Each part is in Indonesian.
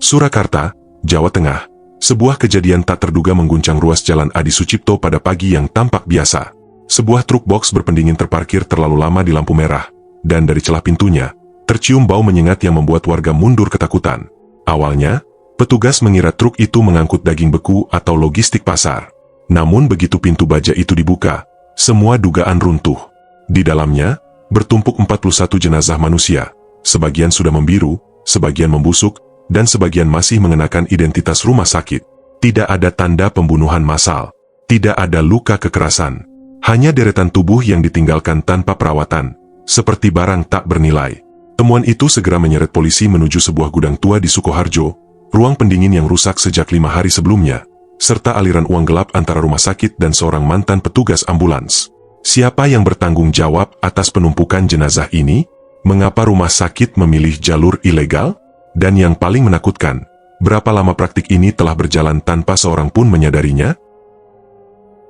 Surakarta, Jawa Tengah. Sebuah kejadian tak terduga mengguncang ruas Jalan Adi Sucipto pada pagi yang tampak biasa. Sebuah truk box berpendingin terparkir terlalu lama di lampu merah, dan dari celah pintunya, tercium bau menyengat yang membuat warga mundur ketakutan. Awalnya, petugas mengira truk itu mengangkut daging beku atau logistik pasar. Namun begitu pintu baja itu dibuka, semua dugaan runtuh. Di dalamnya, bertumpuk 41 jenazah manusia. Sebagian sudah membiru, sebagian membusuk, dan sebagian masih mengenakan identitas rumah sakit. Tidak ada tanda pembunuhan massal. Tidak ada luka kekerasan. Hanya deretan tubuh yang ditinggalkan tanpa perawatan, seperti barang tak bernilai. Temuan itu segera menyeret polisi menuju sebuah gudang tua di Sukoharjo, ruang pendingin yang rusak sejak 5 hari sebelumnya, serta aliran uang gelap antara rumah sakit dan seorang mantan petugas ambulans. Siapa yang bertanggung jawab atas penumpukan jenazah ini? Mengapa rumah sakit memilih jalur ilegal? Dan yang paling menakutkan, berapa lama praktik ini telah berjalan tanpa seorang pun menyadarinya?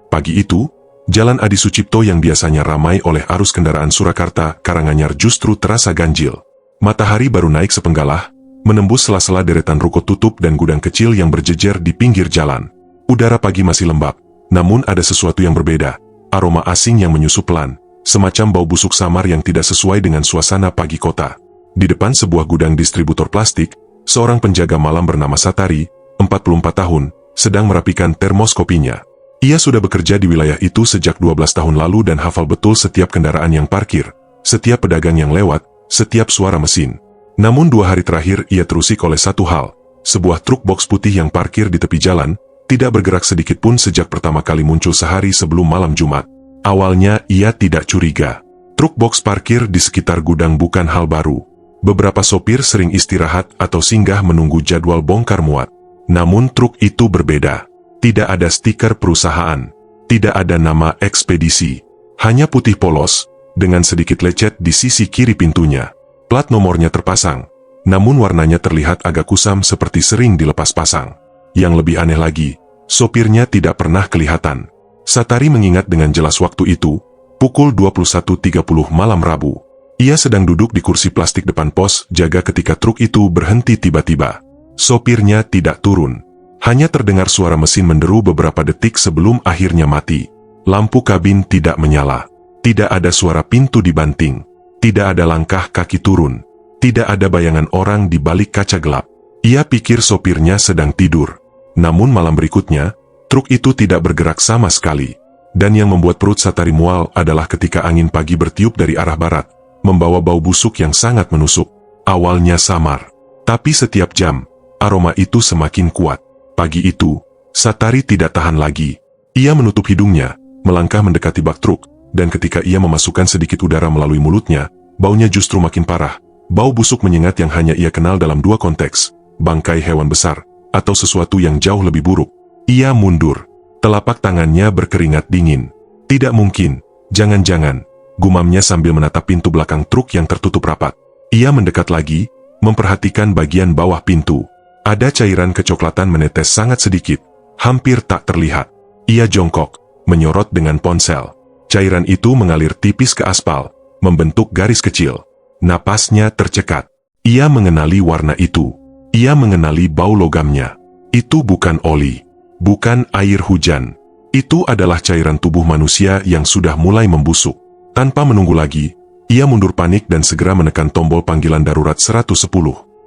Pagi itu, Jalan Adi Sucipto yang biasanya ramai oleh arus kendaraan Surakarta, Karanganyar justru terasa ganjil. Matahari baru naik sepenggalah, menembus sela-sela deretan ruko tutup dan gudang kecil yang berjejer di pinggir jalan. Udara pagi masih lembab, namun ada sesuatu yang berbeda. Aroma asing yang menyusup pelan, semacam bau busuk samar yang tidak sesuai dengan suasana pagi kota. Di depan sebuah gudang distributor plastik, seorang penjaga malam bernama Satari, 44 tahun, sedang merapikan termoskopinya. Ia sudah bekerja di wilayah itu sejak 12 tahun lalu dan hafal betul setiap kendaraan yang parkir, setiap pedagang yang lewat, setiap suara mesin. Namun 2 hari terakhir ia terusik oleh satu hal, sebuah truk box putih yang parkir di tepi jalan, tidak bergerak sedikit pun sejak pertama kali muncul sehari sebelum malam Jumat. Awalnya ia tidak curiga. Truk box parkir di sekitar gudang bukan hal baru. Beberapa sopir sering istirahat atau singgah menunggu jadwal bongkar muat. Namun truk itu berbeda. Tidak ada stiker perusahaan. Tidak ada nama ekspedisi. Hanya putih polos, dengan sedikit lecet di sisi kiri pintunya. Plat nomornya terpasang, namun warnanya terlihat agak kusam seperti sering dilepas pasang. Yang lebih aneh lagi, sopirnya tidak pernah kelihatan. Satari mengingat dengan jelas waktu itu, pukul 21.30 malam Rabu. Ia sedang duduk di kursi plastik depan pos jaga ketika truk itu berhenti tiba-tiba. Sopirnya tidak turun. Hanya terdengar suara mesin menderu beberapa detik sebelum akhirnya mati. Lampu kabin tidak menyala. Tidak ada suara pintu dibanting. Tidak ada langkah kaki turun. Tidak ada bayangan orang di balik kaca gelap. Ia pikir sopirnya sedang tidur. Namun malam berikutnya, truk itu tidak bergerak sama sekali. Dan yang membuat perut Satari mual adalah ketika angin pagi bertiup dari arah barat, membawa bau busuk yang sangat menusuk. Awalnya samar, tapi setiap jam, aroma itu semakin kuat. Pagi itu, Satari tidak tahan lagi. Ia menutup hidungnya, melangkah mendekati bak truk, dan ketika ia memasukkan sedikit udara melalui mulutnya, baunya justru makin parah. Bau busuk menyengat yang hanya ia kenal dalam 2 konteks, bangkai hewan besar, atau sesuatu yang jauh lebih buruk. Ia mundur. Telapak tangannya berkeringat dingin. Tidak mungkin, jangan-jangan, gumamnya sambil menatap pintu belakang truk yang tertutup rapat. Ia mendekat lagi, memperhatikan bagian bawah pintu. Ada cairan kecoklatan menetes sangat sedikit, hampir tak terlihat. Ia jongkok, menyorot dengan ponsel. Cairan itu mengalir tipis ke aspal, membentuk garis kecil. Napasnya tercekat. Ia mengenali warna itu. Ia mengenali bau logamnya. Itu bukan oli. Bukan air hujan. Itu adalah cairan tubuh manusia yang sudah mulai membusuk. Tanpa menunggu lagi, ia mundur panik dan segera menekan tombol panggilan darurat 110.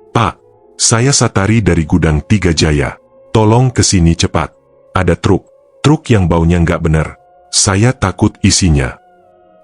Pak, saya Satari dari Gudang 3 Jaya. Tolong kesini cepat. Ada truk yang baunya nggak benar. Saya takut isinya.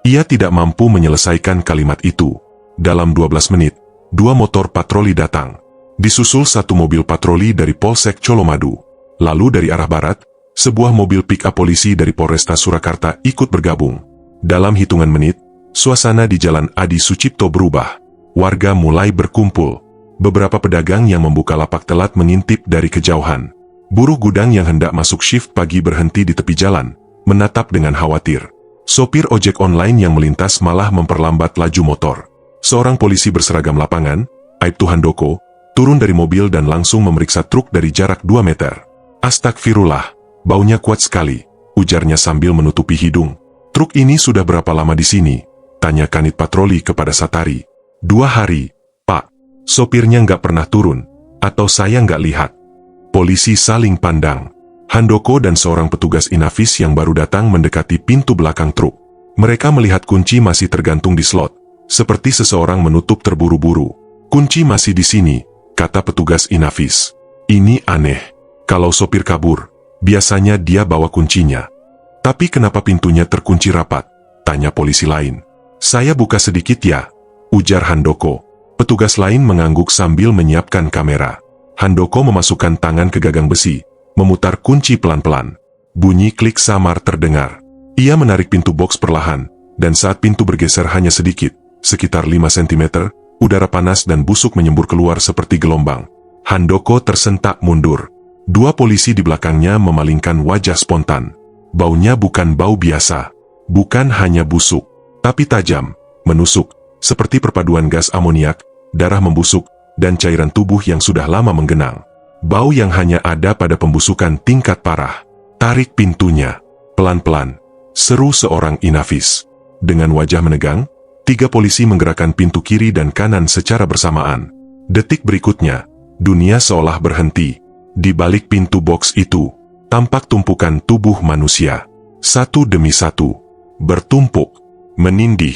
Ia tidak mampu menyelesaikan kalimat itu. Dalam 12 menit, 2 motor patroli datang. Disusul 1 mobil patroli dari Polsek Colomadu. Lalu dari arah barat, sebuah mobil pick-up polisi dari Polresta Surakarta ikut bergabung. Dalam hitungan menit, suasana di Jalan Adi Sucipto berubah. Warga mulai berkumpul. Beberapa pedagang yang membuka lapak telat mengintip dari kejauhan. Buruh gudang yang hendak masuk shift pagi berhenti di tepi jalan, menatap dengan khawatir. Sopir ojek online yang melintas malah memperlambat laju motor. Seorang polisi berseragam lapangan, Aibtu Handoko, turun dari mobil dan langsung memeriksa truk dari jarak 2 meter. Astagfirullah, baunya kuat sekali, ujarnya sambil menutupi hidung. Truk ini sudah berapa lama di sini? Tanya kanit patroli kepada Satari. 2 hari, Pak. Sopirnya nggak pernah turun. Atau saya nggak lihat? Polisi saling pandang. Handoko dan seorang petugas Inavis yang baru datang mendekati pintu belakang truk. Mereka melihat kunci masih tergantung di slot, seperti seseorang menutup terburu-buru. Kunci masih di sini, kata petugas Inavis. Ini aneh. Kalau sopir kabur, biasanya dia bawa kuncinya. Tapi kenapa pintunya terkunci rapat? Tanya polisi lain. Saya buka sedikit ya, ujar Handoko. Petugas lain mengangguk sambil menyiapkan kamera. Handoko memasukkan tangan ke gagang besi, memutar kunci pelan-pelan. Bunyi klik samar terdengar. Ia menarik pintu box perlahan, dan saat pintu bergeser hanya sedikit, sekitar 5 cm, udara panas dan busuk menyembur keluar seperti gelombang. Handoko tersentak mundur. Dua polisi di belakangnya memalingkan wajah spontan. Baunya bukan bau biasa. Bukan hanya busuk, tapi tajam, menusuk, seperti perpaduan gas amoniak, darah membusuk, dan cairan tubuh yang sudah lama menggenang. Bau yang hanya ada pada pembusukan tingkat parah. Tarik pintunya. Pelan-pelan. Seru seorang Inavis. Dengan wajah menegang, 3 polisi menggerakkan pintu kiri dan kanan secara bersamaan. Detik berikutnya, dunia seolah berhenti. Di balik pintu box itu, tampak tumpukan tubuh manusia. Satu demi satu. Bertumpuk. Menindih.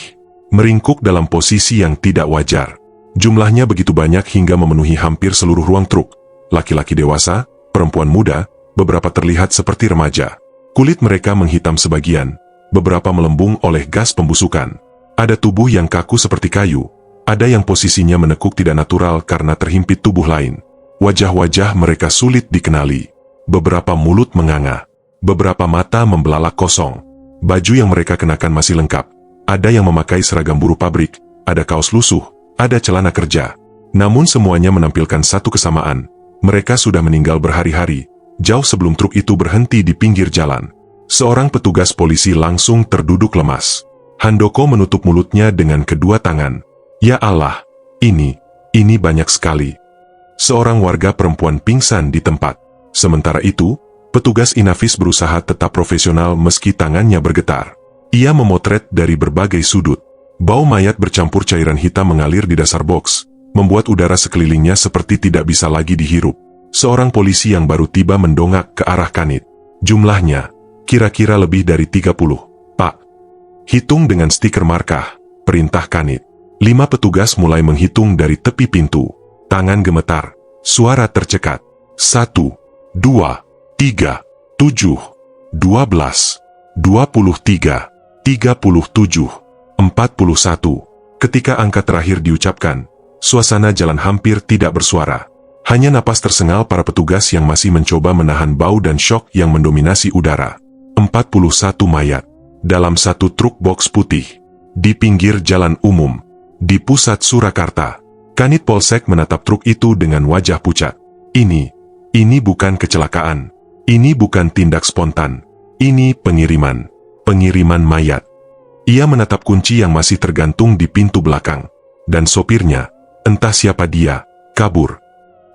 Meringkuk dalam posisi yang tidak wajar. Jumlahnya begitu banyak hingga memenuhi hampir seluruh ruang truk. Laki-laki dewasa, perempuan muda, beberapa terlihat seperti remaja. Kulit mereka menghitam sebagian, beberapa melembung oleh gas pembusukan. Ada tubuh yang kaku seperti kayu, ada yang posisinya menekuk tidak natural karena terhimpit tubuh lain. Wajah-wajah mereka sulit dikenali. Beberapa mulut menganga, beberapa mata membelalak kosong. Baju yang mereka kenakan masih lengkap. Ada yang memakai seragam buruh pabrik, ada kaos lusuh, ada celana kerja. Namun semuanya menampilkan satu kesamaan. Mereka sudah meninggal berhari-hari, jauh sebelum truk itu berhenti di pinggir jalan. Seorang petugas polisi langsung terduduk lemas. Handoko menutup mulutnya dengan kedua tangan. Ya Allah, ini banyak sekali. Seorang warga perempuan pingsan di tempat. Sementara itu, petugas Inavis berusaha tetap profesional meski tangannya bergetar. Ia memotret dari berbagai sudut. Bau mayat bercampur cairan hitam mengalir di dasar box, membuat udara sekelilingnya seperti tidak bisa lagi dihirup. Seorang polisi yang baru tiba mendongak ke arah Kanit. Jumlahnya, kira-kira lebih dari 30. Pak. Hitung dengan stiker markah, perintah Kanit. 5 petugas mulai menghitung dari tepi pintu. Tangan gemetar, suara tercekat. 1, 2, 3, 7, 12, 23, 37, 41. Ketika angka terakhir diucapkan, suasana jalan hampir tidak bersuara. Hanya napas tersengal para petugas yang masih mencoba menahan bau dan syok yang mendominasi udara. 41 mayat. Dalam satu truk box putih. Di pinggir jalan umum. Di pusat Surakarta. Kanit Polsek menatap truk itu dengan wajah pucat. Ini bukan kecelakaan. Ini bukan tindak spontan. Ini pengiriman. Pengiriman mayat. Ia menatap kunci yang masih tergantung di pintu belakang. Dan sopirnya, entah siapa dia, kabur.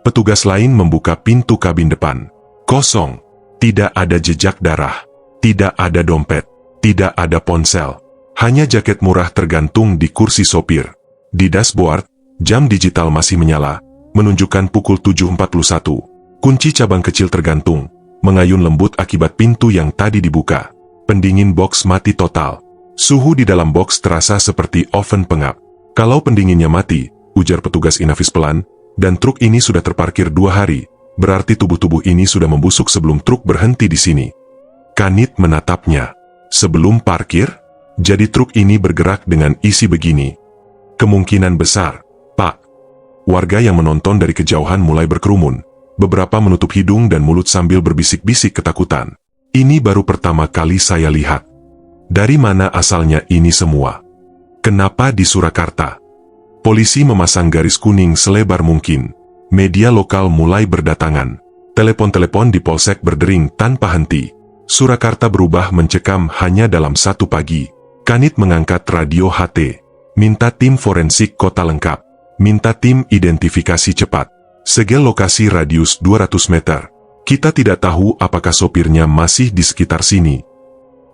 Petugas lain membuka pintu kabin depan. Kosong. Tidak ada jejak darah. Tidak ada dompet. Tidak ada ponsel. Hanya jaket murah tergantung di kursi sopir. Di dashboard, jam digital masih menyala, menunjukkan pukul 7.41. Kunci cabang kecil tergantung, mengayun lembut akibat pintu yang tadi dibuka. Pendingin box mati total. Suhu di dalam box terasa seperti oven pengap. Kalau pendinginnya mati, ujar petugas Inavis pelan, dan truk ini sudah terparkir 2 hari, berarti tubuh-tubuh ini sudah membusuk sebelum truk berhenti di sini. Kanit menatapnya. Sebelum parkir? Jadi truk ini bergerak dengan isi begini. Kemungkinan besar, Pak. Warga yang menonton dari kejauhan mulai berkerumun. Beberapa menutup hidung dan mulut sambil berbisik-bisik ketakutan. Ini baru pertama kali saya lihat. Dari mana asalnya ini semua? Kenapa di Surakarta? Polisi memasang garis kuning selebar mungkin. Media lokal mulai berdatangan. Telepon-telepon di Polsek berdering tanpa henti. Surakarta berubah mencekam hanya dalam 1 pagi. Kanit mengangkat radio HT. Minta tim forensik kota lengkap. Minta tim identifikasi cepat. Segel lokasi radius 200 meter. Kita tidak tahu apakah sopirnya masih di sekitar sini.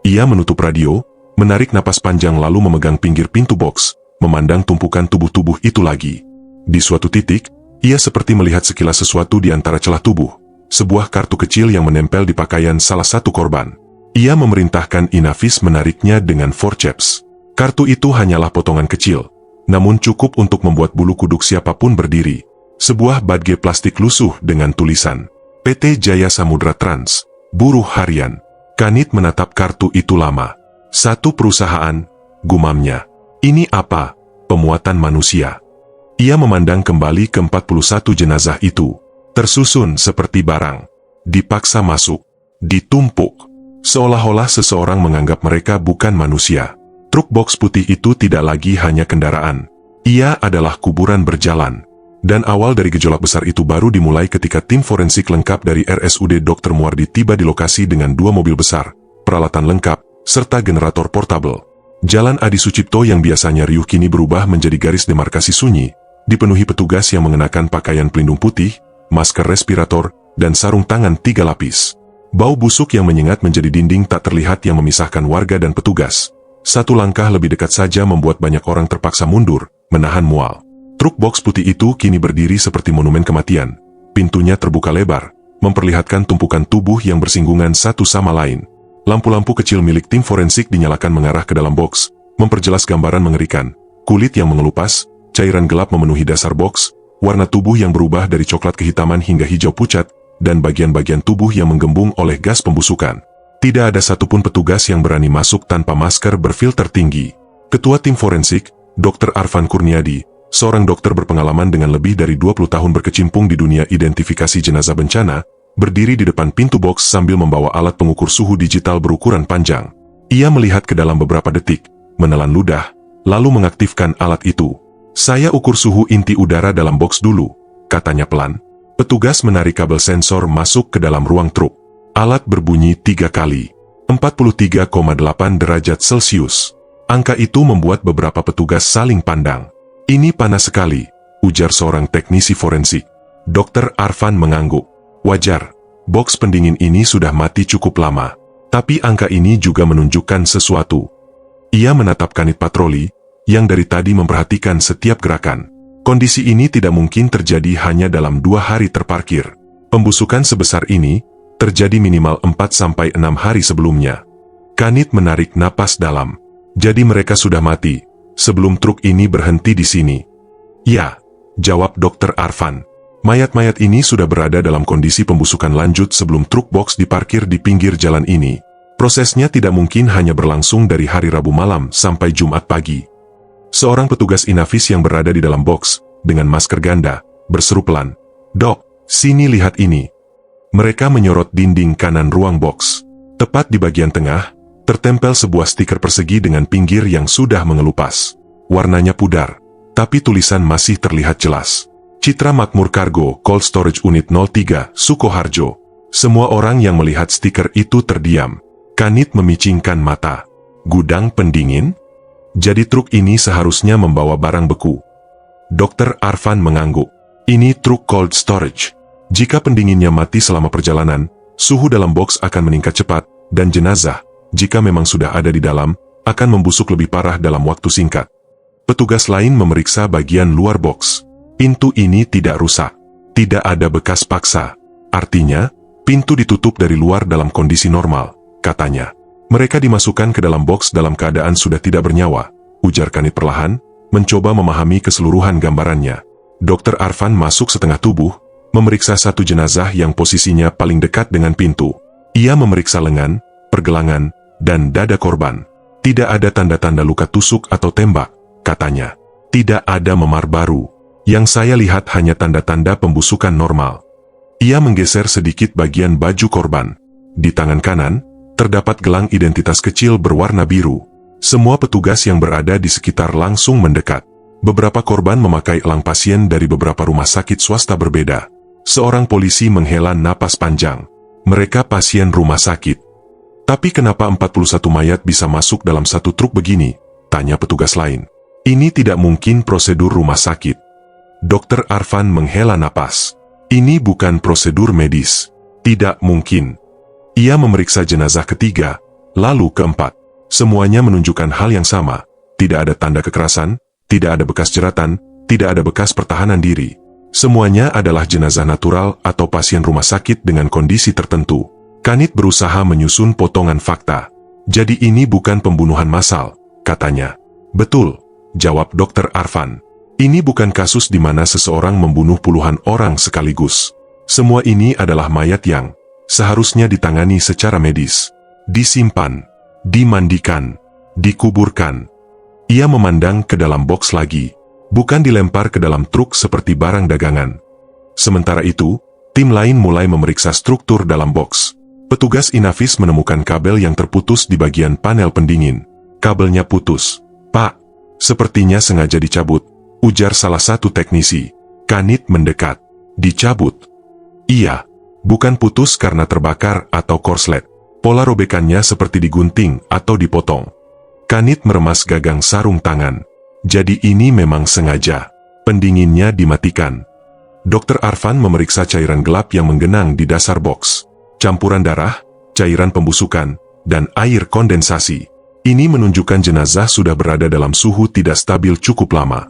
Ia menutup radio, menarik napas panjang lalu memegang pinggir pintu box, memandang tumpukan tubuh-tubuh itu lagi. Di suatu titik, Ia seperti melihat sekilas sesuatu di antara celah tubuh, sebuah kartu kecil yang menempel di pakaian salah satu korban. Ia memerintahkan Inavis menariknya dengan forceps. Kartu itu hanyalah potongan kecil, namun cukup untuk membuat bulu kuduk siapapun berdiri. Sebuah badge plastik lusuh dengan tulisan PT Jaya Samudra Trans, buruh harian. Kanit menatap kartu itu lama. Satu perusahaan, gumamnya. Ini apa? Pemuatan manusia. Ia memandang kembali ke 41 jenazah itu. Tersusun seperti barang. Dipaksa masuk. Ditumpuk. Seolah-olah seseorang menganggap mereka bukan manusia. Truk box putih itu tidak lagi hanya kendaraan. Ia adalah kuburan berjalan. Dan awal dari gejolak besar itu baru dimulai ketika tim forensik lengkap dari RSUD Dr. Muardi tiba di lokasi dengan 2 mobil besar, peralatan lengkap, serta generator portabel. Jalan Adi Sucipto yang biasanya riuh kini berubah menjadi garis demarkasi sunyi, dipenuhi petugas yang mengenakan pakaian pelindung putih, masker respirator, dan sarung tangan 3 lapis. Bau busuk yang menyengat menjadi dinding tak terlihat yang memisahkan warga dan petugas. Satu langkah lebih dekat saja membuat banyak orang terpaksa mundur, menahan mual. Truk box putih itu kini berdiri seperti monumen kematian. Pintunya terbuka lebar, memperlihatkan tumpukan tubuh yang bersinggungan satu sama lain. Lampu-lampu kecil milik tim forensik dinyalakan mengarah ke dalam box, memperjelas gambaran mengerikan. Kulit yang mengelupas, cairan gelap memenuhi dasar box, warna tubuh yang berubah dari coklat kehitaman hingga hijau pucat, dan bagian-bagian tubuh yang menggembung oleh gas pembusukan. Tidak ada satupun petugas yang berani masuk tanpa masker berfilter tinggi. Ketua tim forensik, Dr. Arfan Kurniadi, seorang dokter berpengalaman dengan lebih dari 20 tahun berkecimpung di dunia identifikasi jenazah bencana, berdiri di depan pintu box sambil membawa alat pengukur suhu digital berukuran panjang. Ia melihat ke dalam beberapa detik, menelan ludah, lalu mengaktifkan alat itu. "Saya ukur suhu inti udara dalam box dulu," katanya pelan. Petugas menarik kabel sensor masuk ke dalam ruang truk. Alat berbunyi 3 kali. 43,8 derajat Celcius. Angka itu membuat beberapa petugas saling pandang. "Ini panas sekali," ujar seorang teknisi forensik. Dr. Arfan mengangguk. "Wajar, box pendingin ini sudah mati cukup lama. Tapi angka ini juga menunjukkan sesuatu." Ia menatap kanit patroli, yang dari tadi memperhatikan setiap gerakan. Kondisi ini tidak mungkin terjadi hanya dalam 2 hari terparkir. Pembusukan sebesar ini terjadi minimal 4-6 hari sebelumnya. Kanit menarik napas dalam. Jadi mereka sudah mati sebelum truk ini berhenti di sini. "Ya," jawab Dr. Arfan. "Mayat-mayat ini sudah berada dalam kondisi pembusukan lanjut sebelum truk box diparkir di pinggir jalan ini. Prosesnya tidak mungkin hanya berlangsung dari hari Rabu malam sampai Jumat pagi." Seorang petugas Inavis yang berada di dalam box, dengan masker ganda, berseru pelan, "Dok, sini lihat ini." Mereka menyorot dinding kanan ruang box. Tepat di bagian tengah, tertempel sebuah stiker persegi dengan pinggir yang sudah mengelupas. Warnanya pudar, tapi tulisan masih terlihat jelas. "Citra Makmur Cargo Cold Storage Unit 03, Sukoharjo." Semua orang yang melihat stiker itu terdiam. Kanit memicingkan mata. "Gudang pendingin? Jadi truk ini seharusnya membawa barang beku." Dr. Arfan mengangguk. "Ini truk cold storage. Jika pendinginnya mati selama perjalanan, suhu dalam box akan meningkat cepat, dan jenazah, jika memang sudah ada di dalam, akan membusuk lebih parah dalam waktu singkat." Petugas lain memeriksa bagian luar box. Pintu ini tidak rusak. Tidak ada bekas paksa. Artinya, pintu ditutup dari luar dalam kondisi normal, katanya. "Mereka dimasukkan ke dalam box dalam keadaan sudah tidak bernyawa," ujar Kanit perlahan, mencoba memahami keseluruhan gambarannya. Dr. Arfan masuk setengah tubuh, memeriksa satu jenazah yang posisinya paling dekat dengan pintu. Ia memeriksa lengan, pergelangan, dan dada korban. "Tidak ada tanda-tanda luka tusuk atau tembak," katanya. "Tidak ada memar baru. Yang saya lihat hanya tanda-tanda pembusukan normal." Ia menggeser sedikit bagian baju korban. Di tangan kanan, terdapat gelang identitas kecil berwarna biru. Semua petugas yang berada di sekitar langsung mendekat. Beberapa korban memakai elang pasien dari beberapa rumah sakit swasta berbeda. Seorang polisi menghela napas panjang. "Mereka pasien rumah sakit. Tapi kenapa 41 mayat bisa masuk dalam satu truk begini?" tanya petugas lain. "Ini tidak mungkin prosedur rumah sakit." Dr. Arfan menghela napas. "Ini bukan prosedur medis. Tidak mungkin." Ia memeriksa jenazah ketiga, lalu keempat. Semuanya menunjukkan hal yang sama. Tidak ada tanda kekerasan, tidak ada bekas jeratan, tidak ada bekas pertahanan diri. Semuanya adalah jenazah natural atau pasien rumah sakit dengan kondisi tertentu. Kanit berusaha menyusun potongan fakta. Jadi ini bukan pembunuhan massal, katanya. Betul, jawab Dr. Arfan. Ini bukan kasus di mana seseorang membunuh puluhan orang sekaligus. Semua ini adalah mayat yang seharusnya ditangani secara medis. Disimpan, dimandikan, dikuburkan. Ia memandang ke dalam boks lagi, bukan dilempar ke dalam truk seperti barang dagangan. Sementara itu, tim lain mulai memeriksa struktur dalam boks. Petugas Inavis menemukan kabel yang terputus di bagian panel pendingin. Kabelnya putus. Pak, sepertinya sengaja dicabut, ujar salah satu teknisi. Kanit mendekat. Dicabut? Iya, bukan putus karena terbakar atau korslet. Pola robekannya seperti digunting atau dipotong. Kanit meremas gagang sarung tangan. Jadi ini memang sengaja. Pendinginnya dimatikan. Dr. Arfan memeriksa cairan gelap yang menggenang di dasar boks. Campuran darah, cairan pembusukan, dan air kondensasi. Ini menunjukkan jenazah sudah berada dalam suhu tidak stabil cukup lama.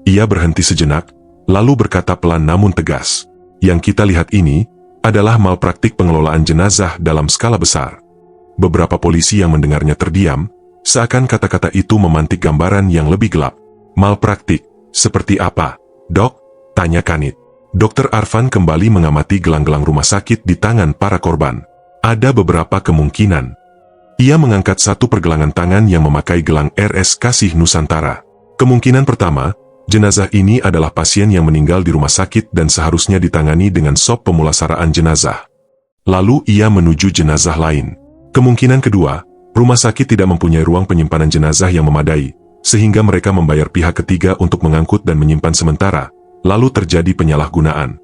Ia berhenti sejenak, lalu berkata pelan namun tegas. Yang kita lihat ini adalah malpraktik pengelolaan jenazah dalam skala besar. Beberapa polisi yang mendengarnya terdiam, seakan kata-kata itu memantik gambaran yang lebih gelap. Malpraktik, seperti apa, Dok? Tanya Kanit. Dr. Arfan kembali mengamati gelang-gelang rumah sakit di tangan para korban. Ada beberapa kemungkinan. Ia mengangkat satu pergelangan tangan yang memakai gelang RS Kasih Nusantara. Kemungkinan pertama, jenazah ini adalah pasien yang meninggal di rumah sakit dan seharusnya ditangani dengan sop pemulasaraan jenazah. Lalu ia menuju jenazah lain. Kemungkinan kedua, rumah sakit tidak mempunyai ruang penyimpanan jenazah yang memadai, sehingga mereka membayar pihak ketiga untuk mengangkut dan menyimpan sementara. Lalu terjadi penyalahgunaan.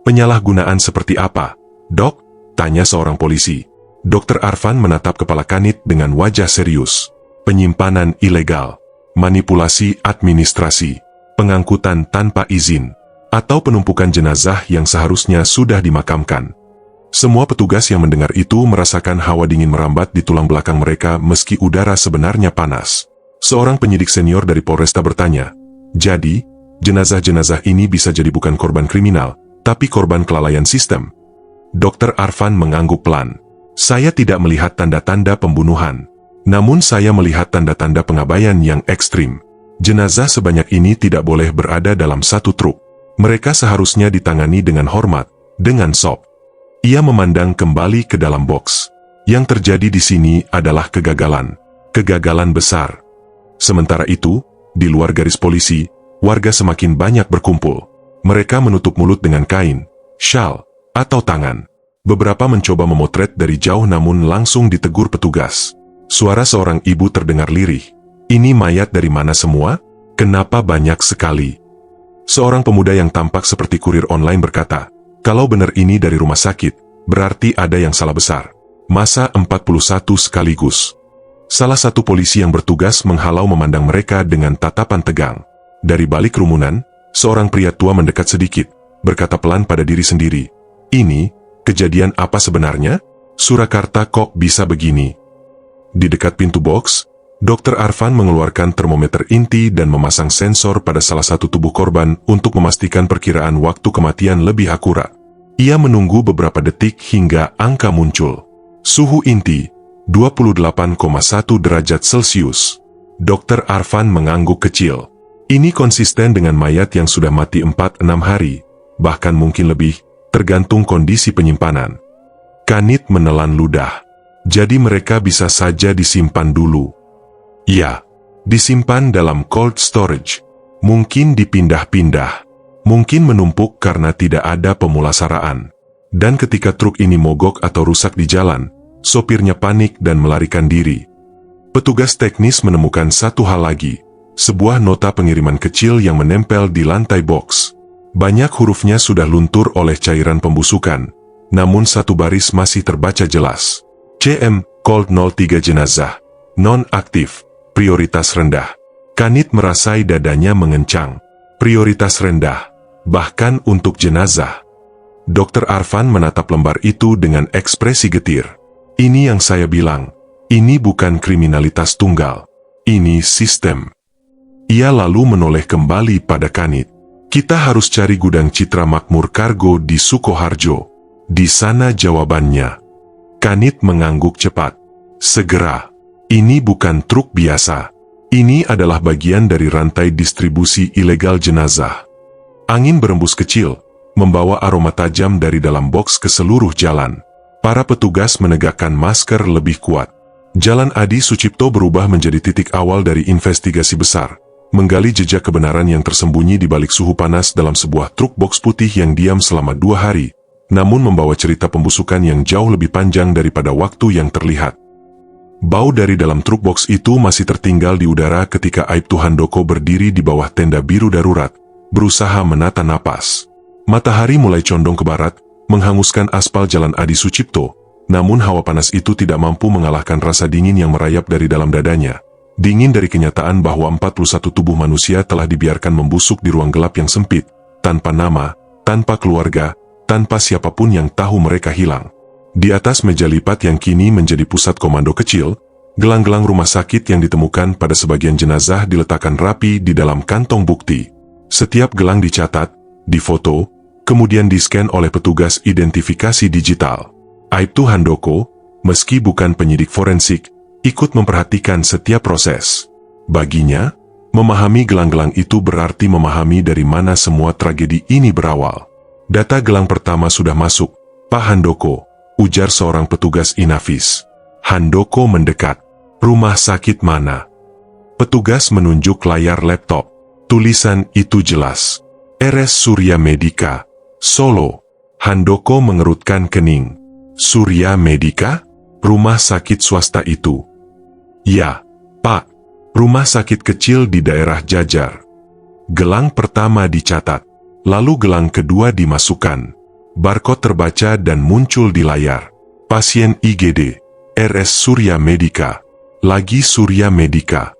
Penyalahgunaan seperti apa, Dok? Tanya seorang polisi. Dr. Arfan menatap kepala Kanit dengan wajah serius. Penyimpanan ilegal, manipulasi administrasi, pengangkutan tanpa izin, atau penumpukan jenazah yang seharusnya sudah dimakamkan. Semua petugas yang mendengar itu merasakan hawa dingin merambat di tulang belakang mereka meski udara sebenarnya panas. Seorang penyidik senior dari Polresta bertanya, jadi, jenazah-jenazah ini bisa jadi bukan korban kriminal, tapi korban kelalaian sistem. Dr. Arfan mengangguk pelan. Saya tidak melihat tanda-tanda pembunuhan. Namun saya melihat tanda-tanda pengabaian yang ekstrim. Jenazah sebanyak ini tidak boleh berada dalam satu truk. Mereka seharusnya ditangani dengan hormat, dengan sop. Ia memandang kembali ke dalam boks. Yang terjadi di sini adalah kegagalan. Kegagalan besar. Sementara itu, di luar garis polisi, warga semakin banyak berkumpul. Mereka menutup mulut dengan kain, syal, atau tangan. Beberapa mencoba memotret dari jauh namun langsung ditegur petugas. Suara seorang ibu terdengar lirih. Ini mayat dari mana semua? Kenapa banyak sekali? Seorang pemuda yang tampak seperti kurir online berkata, kalau benar ini dari rumah sakit, berarti ada yang salah besar. Masa 41 sekaligus. Salah satu polisi yang bertugas menghalau memandang mereka dengan tatapan tegang. Dari balik kerumunan, seorang pria tua mendekat sedikit, berkata pelan pada diri sendiri. Ini, kejadian apa sebenarnya? Surakarta kok bisa begini? Di dekat pintu boks, Dr. Arfan mengeluarkan termometer inti dan memasang sensor pada salah satu tubuh korban untuk memastikan perkiraan waktu kematian lebih akurat. Ia menunggu beberapa detik hingga angka muncul. Suhu inti, 28,1 derajat Celcius. Dr. Arfan mengangguk kecil. Ini konsisten dengan mayat yang sudah mati 4-6 hari, bahkan mungkin lebih, tergantung kondisi penyimpanan. Kanit menelan ludah. Jadi mereka bisa saja disimpan dulu. Iya, disimpan dalam cold storage. Mungkin dipindah-pindah. Mungkin menumpuk karena tidak ada pemulasaraan. Dan ketika truk ini mogok atau rusak di jalan, sopirnya panik dan melarikan diri. Petugas teknis menemukan satu hal lagi. Sebuah nota pengiriman kecil yang menempel di lantai boks. Banyak hurufnya sudah luntur oleh cairan pembusukan, namun satu baris masih terbaca jelas. CM, Cold 03 jenazah, non-aktif, prioritas rendah. Kanit merasai dadanya mengencang. Prioritas rendah, bahkan untuk jenazah. Dr. Arfan menatap lembar itu dengan ekspresi getir. Ini yang saya bilang, ini bukan kriminalitas tunggal. Ini sistem. Ia lalu menoleh kembali pada Kanit. Kita harus cari gudang Citra Makmur Kargo di Sukoharjo. Di sana jawabannya. Kanit mengangguk cepat. Segera. Ini bukan truk biasa. Ini adalah bagian dari rantai distribusi ilegal jenazah. Angin berembus kecil, membawa aroma tajam dari dalam boks ke seluruh jalan. Para petugas menegakkan masker lebih kuat. Jalan Adi Sucipto berubah menjadi titik awal dari investigasi besar, menggali jejak kebenaran yang tersembunyi di balik suhu panas dalam sebuah truk boks putih yang diam selama 2 hari, namun membawa cerita pembusukan yang jauh lebih panjang daripada waktu yang terlihat. Bau dari dalam truk boks itu masih tertinggal di udara ketika Aibtu Handoko berdiri di bawah tenda biru darurat, berusaha menata napas. Matahari mulai condong ke barat, menghanguskan aspal jalan Adi Sucipto, namun hawa panas itu tidak mampu mengalahkan rasa dingin yang merayap dari dalam dadanya. Dingin dari kenyataan bahwa 41 tubuh manusia telah dibiarkan membusuk di ruang gelap yang sempit, tanpa nama, tanpa keluarga, tanpa siapapun yang tahu mereka hilang. Di atas meja lipat yang kini menjadi pusat komando kecil, gelang-gelang rumah sakit yang ditemukan pada sebagian jenazah diletakkan rapi di dalam kantong bukti. Setiap gelang dicatat, difoto, kemudian di-scan oleh petugas identifikasi digital. Aibtu Handoko, meski bukan penyidik forensik, ikut memperhatikan setiap proses. Baginya, memahami gelang-gelang itu berarti memahami dari mana semua tragedi ini berawal. Data gelang pertama sudah masuk, Pak Handoko, ujar seorang petugas Inafis. Handoko mendekat. Rumah sakit mana? Petugas menunjuk layar laptop. Tulisan itu jelas. RS Surya Medika, Solo. Handoko mengerutkan kening. Surya Medika? Rumah sakit swasta itu? Ya, Pak. Rumah sakit kecil di daerah Jajar. Gelang pertama dicatat. Lalu gelang kedua dimasukkan. Barcode terbaca dan muncul di layar. Pasien IGD, RS Surya Medika. Lagi Surya Medika.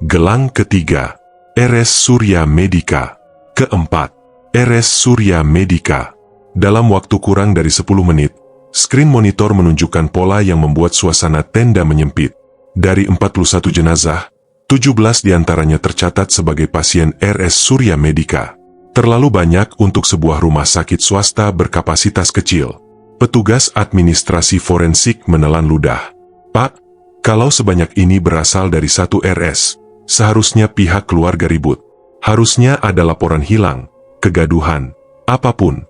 Gelang ketiga, RS Surya Medika. Keempat, RS Surya Medika. Dalam waktu kurang dari 10 menit, skrin monitor menunjukkan pola yang membuat suasana tenda menyempit. Dari 41 jenazah, 17 diantaranya tercatat sebagai pasien RS Surya Medika. Terlalu banyak untuk sebuah rumah sakit swasta berkapasitas kecil. Petugas administrasi forensik menelan ludah. Pak, kalau sebanyak ini berasal dari satu RS, seharusnya pihak keluarga ribut. Harusnya ada laporan hilang, kegaduhan, apapun.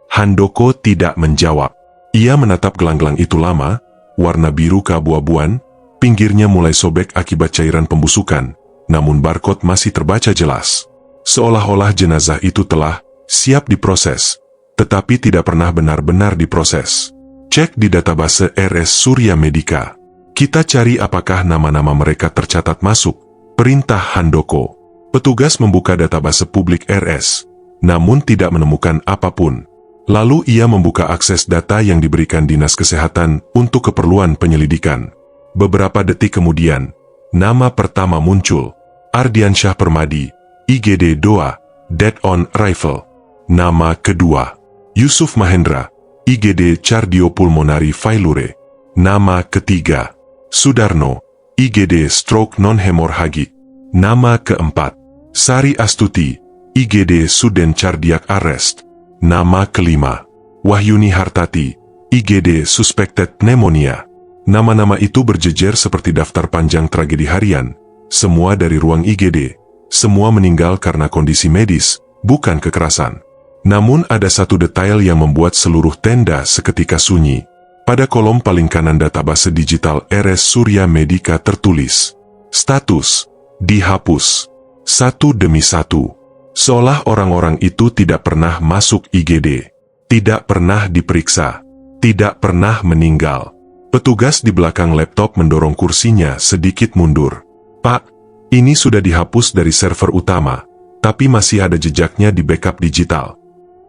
Handoko tidak menjawab. Ia menatap gelang-gelang itu lama, warna biru keabu-abuan, pinggirnya mulai sobek akibat cairan pembusukan, namun barcode masih terbaca jelas. Seolah-olah jenazah itu telah siap diproses, tetapi tidak pernah benar-benar diproses. Cek di database RS Surya Medika. Kita cari apakah nama-nama mereka tercatat masuk. Perintah Handoko. Petugas membuka database publik RS, namun tidak menemukan apapun. Lalu ia membuka akses data yang diberikan Dinas Kesehatan untuk keperluan penyelidikan. Beberapa detik kemudian, nama pertama muncul. Ardiansyah Permadi, IGD Doa, Dead on Arrival. Nama kedua, Yusuf Mahendra, IGD Cardiopulmonary Failure. Nama ketiga, Sudarno, IGD Stroke Non-Hemorrhagic. Nama keempat, Sari Astuti, IGD Sudden Cardiac Arrest. Nama kelima, Wahyuni Hartati, IGD Suspected Pneumonia. Nama-nama itu berjejer seperti daftar panjang tragedi harian, semua dari ruang IGD, semua meninggal karena kondisi medis, bukan kekerasan. Namun ada satu detail yang membuat seluruh tenda seketika sunyi. Pada kolom paling kanan database digital RS Surya Medika tertulis, status, dihapus, satu demi satu. Seolah orang-orang itu tidak pernah masuk IGD, tidak pernah diperiksa, tidak pernah meninggal. Petugas di belakang laptop mendorong kursinya sedikit mundur. Pak, ini sudah dihapus dari server utama, tapi masih ada jejaknya di backup digital.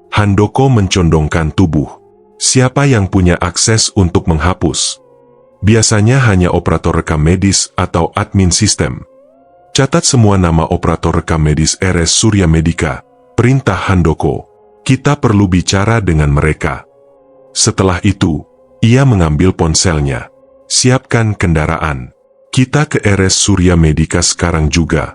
Handoko mencondongkan tubuh. Siapa yang punya akses untuk menghapus? Biasanya hanya operator rekam medis atau admin sistem. Catat semua nama operator rekam medis RS Surya Medika, perintah Handoko. Kita perlu bicara dengan mereka. Setelah itu, ia mengambil ponselnya. Siapkan kendaraan. Kita ke RS Surya Medika sekarang juga.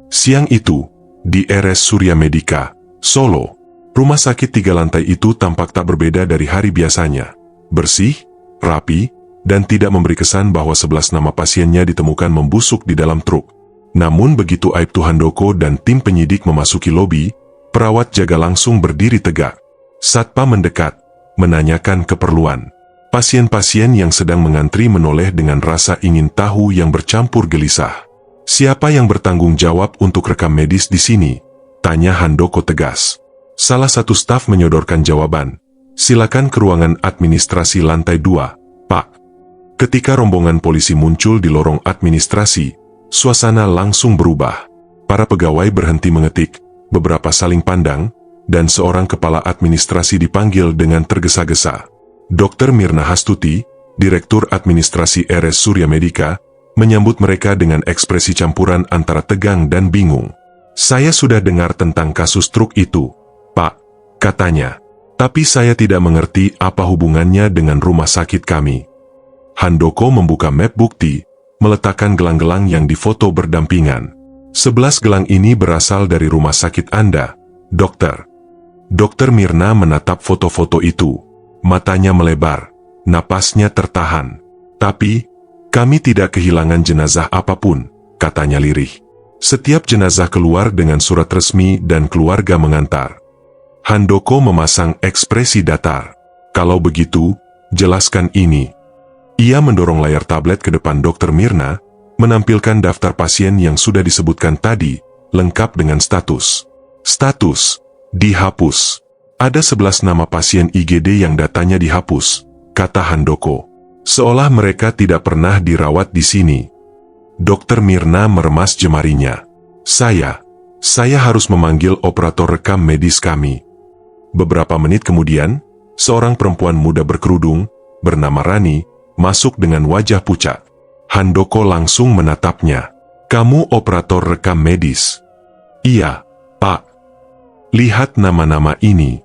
Siang itu, Di RS Surya Medica, Solo, rumah sakit 3 lantai itu tampak tak berbeda dari hari biasanya. Bersih, rapi, dan tidak memberi kesan bahwa 11 nama pasiennya ditemukan membusuk di dalam truk. Namun begitu Aibtu Handoko dan tim penyidik memasuki lobi, perawat jaga langsung berdiri tegak. Satpam mendekat, menanyakan keperluan. Pasien-pasien yang sedang mengantri menoleh dengan rasa ingin tahu yang bercampur gelisah. "Siapa yang bertanggung jawab untuk rekam medis di sini?" tanya Handoko tegas. Salah satu staf menyodorkan jawaban. "Silakan ke ruangan administrasi lantai 2, Pak." Ketika rombongan polisi muncul di lorong administrasi, suasana langsung berubah. Para pegawai berhenti mengetik, beberapa saling pandang, dan seorang kepala administrasi dipanggil dengan tergesa-gesa. Dr. Mirna Hastuti, Direktur Administrasi RS Surya Medica, menyambut mereka dengan ekspresi campuran antara tegang dan bingung. "Saya sudah dengar tentang kasus truk itu, Pak," katanya. "Tapi saya tidak mengerti apa hubungannya dengan rumah sakit kami." Handoko membuka map bukti, meletakkan gelang-gelang yang difoto berdampingan. 11 gelang ini berasal dari rumah sakit Anda, dokter. Dokter Mirna menatap foto-foto itu. Matanya melebar, napasnya tertahan. "Tapi, kami tidak kehilangan jenazah apapun," katanya lirih. "Setiap jenazah keluar dengan surat resmi dan keluarga mengantar." Handoko memasang ekspresi datar. "Kalau begitu, jelaskan ini." Ia mendorong layar tablet ke depan Dr. Mirna, menampilkan daftar pasien yang sudah disebutkan tadi, lengkap dengan status. "Status dihapus. Ada 11 nama pasien IGD yang datanya dihapus," kata Handoko. "Seolah mereka tidak pernah dirawat di sini." Dr. Mirna meremas jemarinya. Saya harus memanggil operator rekam medis kami." Beberapa menit kemudian, seorang perempuan muda berkerudung, bernama Rani, masuk dengan wajah pucat. Handoko langsung menatapnya. "Kamu operator rekam medis?" "Iya, Pak." "Lihat nama-nama ini."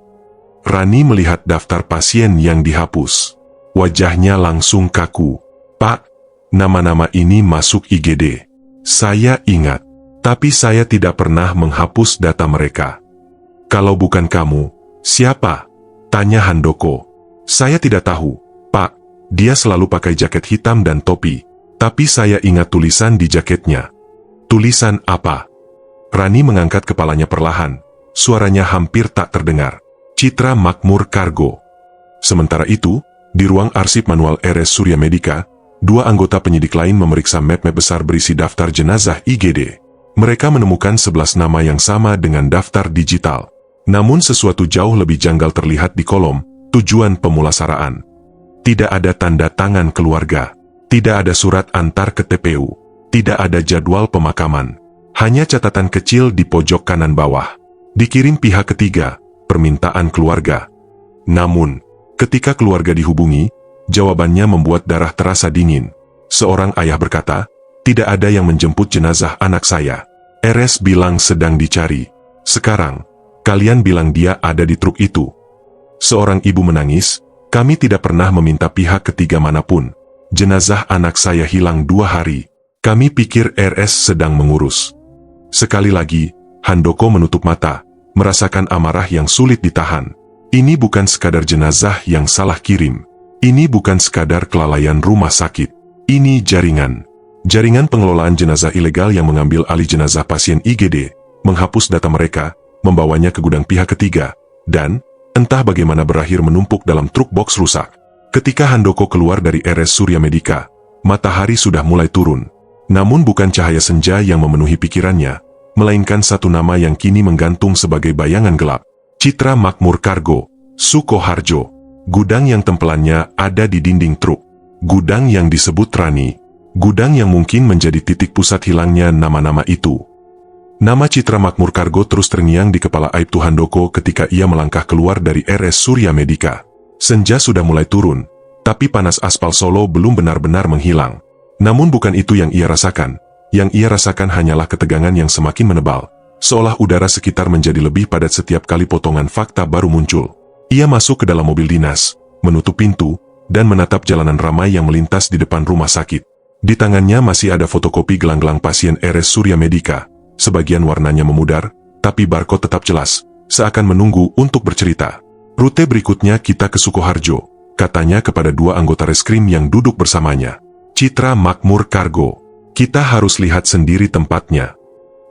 Rani melihat daftar pasien yang dihapus. Wajahnya langsung kaku. "Pak, nama-nama ini masuk IGD. Saya ingat, tapi saya tidak pernah menghapus data mereka." "Kalau bukan kamu, siapa?" tanya Handoko. "Saya tidak tahu, Pak. Dia selalu pakai jaket hitam dan topi. Tapi saya ingat tulisan di jaketnya." "Tulisan apa?" Rani mengangkat kepalanya perlahan. Suaranya hampir tak terdengar. "Citra Makmur Kargo." Sementara itu, di ruang arsip manual RS Surya Medica, 2 anggota penyidik lain memeriksa map-map besar berisi daftar jenazah IGD. Mereka menemukan 11 nama yang sama dengan daftar digital. Namun sesuatu jauh lebih janggal terlihat di kolom tujuan pemulasaraan. Tidak ada tanda tangan keluarga. Tidak ada surat antar ke TPU. Tidak ada jadwal pemakaman. Hanya catatan kecil di pojok kanan bawah. Dikirim pihak ketiga, permintaan keluarga. Namun, ketika keluarga dihubungi, jawabannya membuat darah terasa dingin. Seorang ayah berkata, "Tidak ada yang menjemput jenazah anak saya. RS bilang sedang dicari. Sekarang, kalian bilang dia ada di truk itu." Seorang ibu menangis, "Kami tidak pernah meminta pihak ketiga manapun. Jenazah anak saya hilang 2 hari. Kami pikir RS sedang mengurus." Sekali lagi, Handoko menutup mata, merasakan amarah yang sulit ditahan. Ini bukan sekadar jenazah yang salah kirim. Ini bukan sekadar kelalaian rumah sakit. Ini jaringan. Jaringan pengelolaan jenazah ilegal yang mengambil alih jenazah pasien IGD, menghapus data mereka, membawanya ke gudang pihak ketiga, dan, entah bagaimana berakhir menumpuk dalam truk box rusak. Ketika Handoko keluar dari RS Surya Medica, matahari sudah mulai turun. Namun bukan cahaya senja yang memenuhi pikirannya, melainkan satu nama yang kini menggantung sebagai bayangan gelap. Citra Makmur Kargo, Sukoharjo. Gudang yang tempelannya ada di dinding truk. Gudang yang disebut Rani. Gudang yang mungkin menjadi titik pusat hilangnya nama-nama itu. Nama Citra Makmur Kargo terus terngiang di kepala Aibtu Handoko ketika ia melangkah keluar dari RS Surya Medica. Senja sudah mulai turun, tapi panas aspal Solo belum benar-benar menghilang. Namun bukan itu yang ia rasakan. Yang ia rasakan hanyalah ketegangan yang semakin menebal, seolah udara sekitar menjadi lebih padat setiap kali potongan fakta baru muncul. Ia masuk ke dalam mobil dinas, menutup pintu, dan menatap jalanan ramai yang melintas di depan rumah sakit. Di tangannya masih ada fotokopi gelang-gelang pasien RS Surya Medica, sebagian warnanya memudar, tapi barcode tetap jelas, seakan menunggu untuk bercerita. Rute berikutnya kita ke Sukoharjo, katanya kepada dua anggota reskrim yang duduk bersamanya. Citra Makmur Kargo. Kita harus lihat sendiri tempatnya.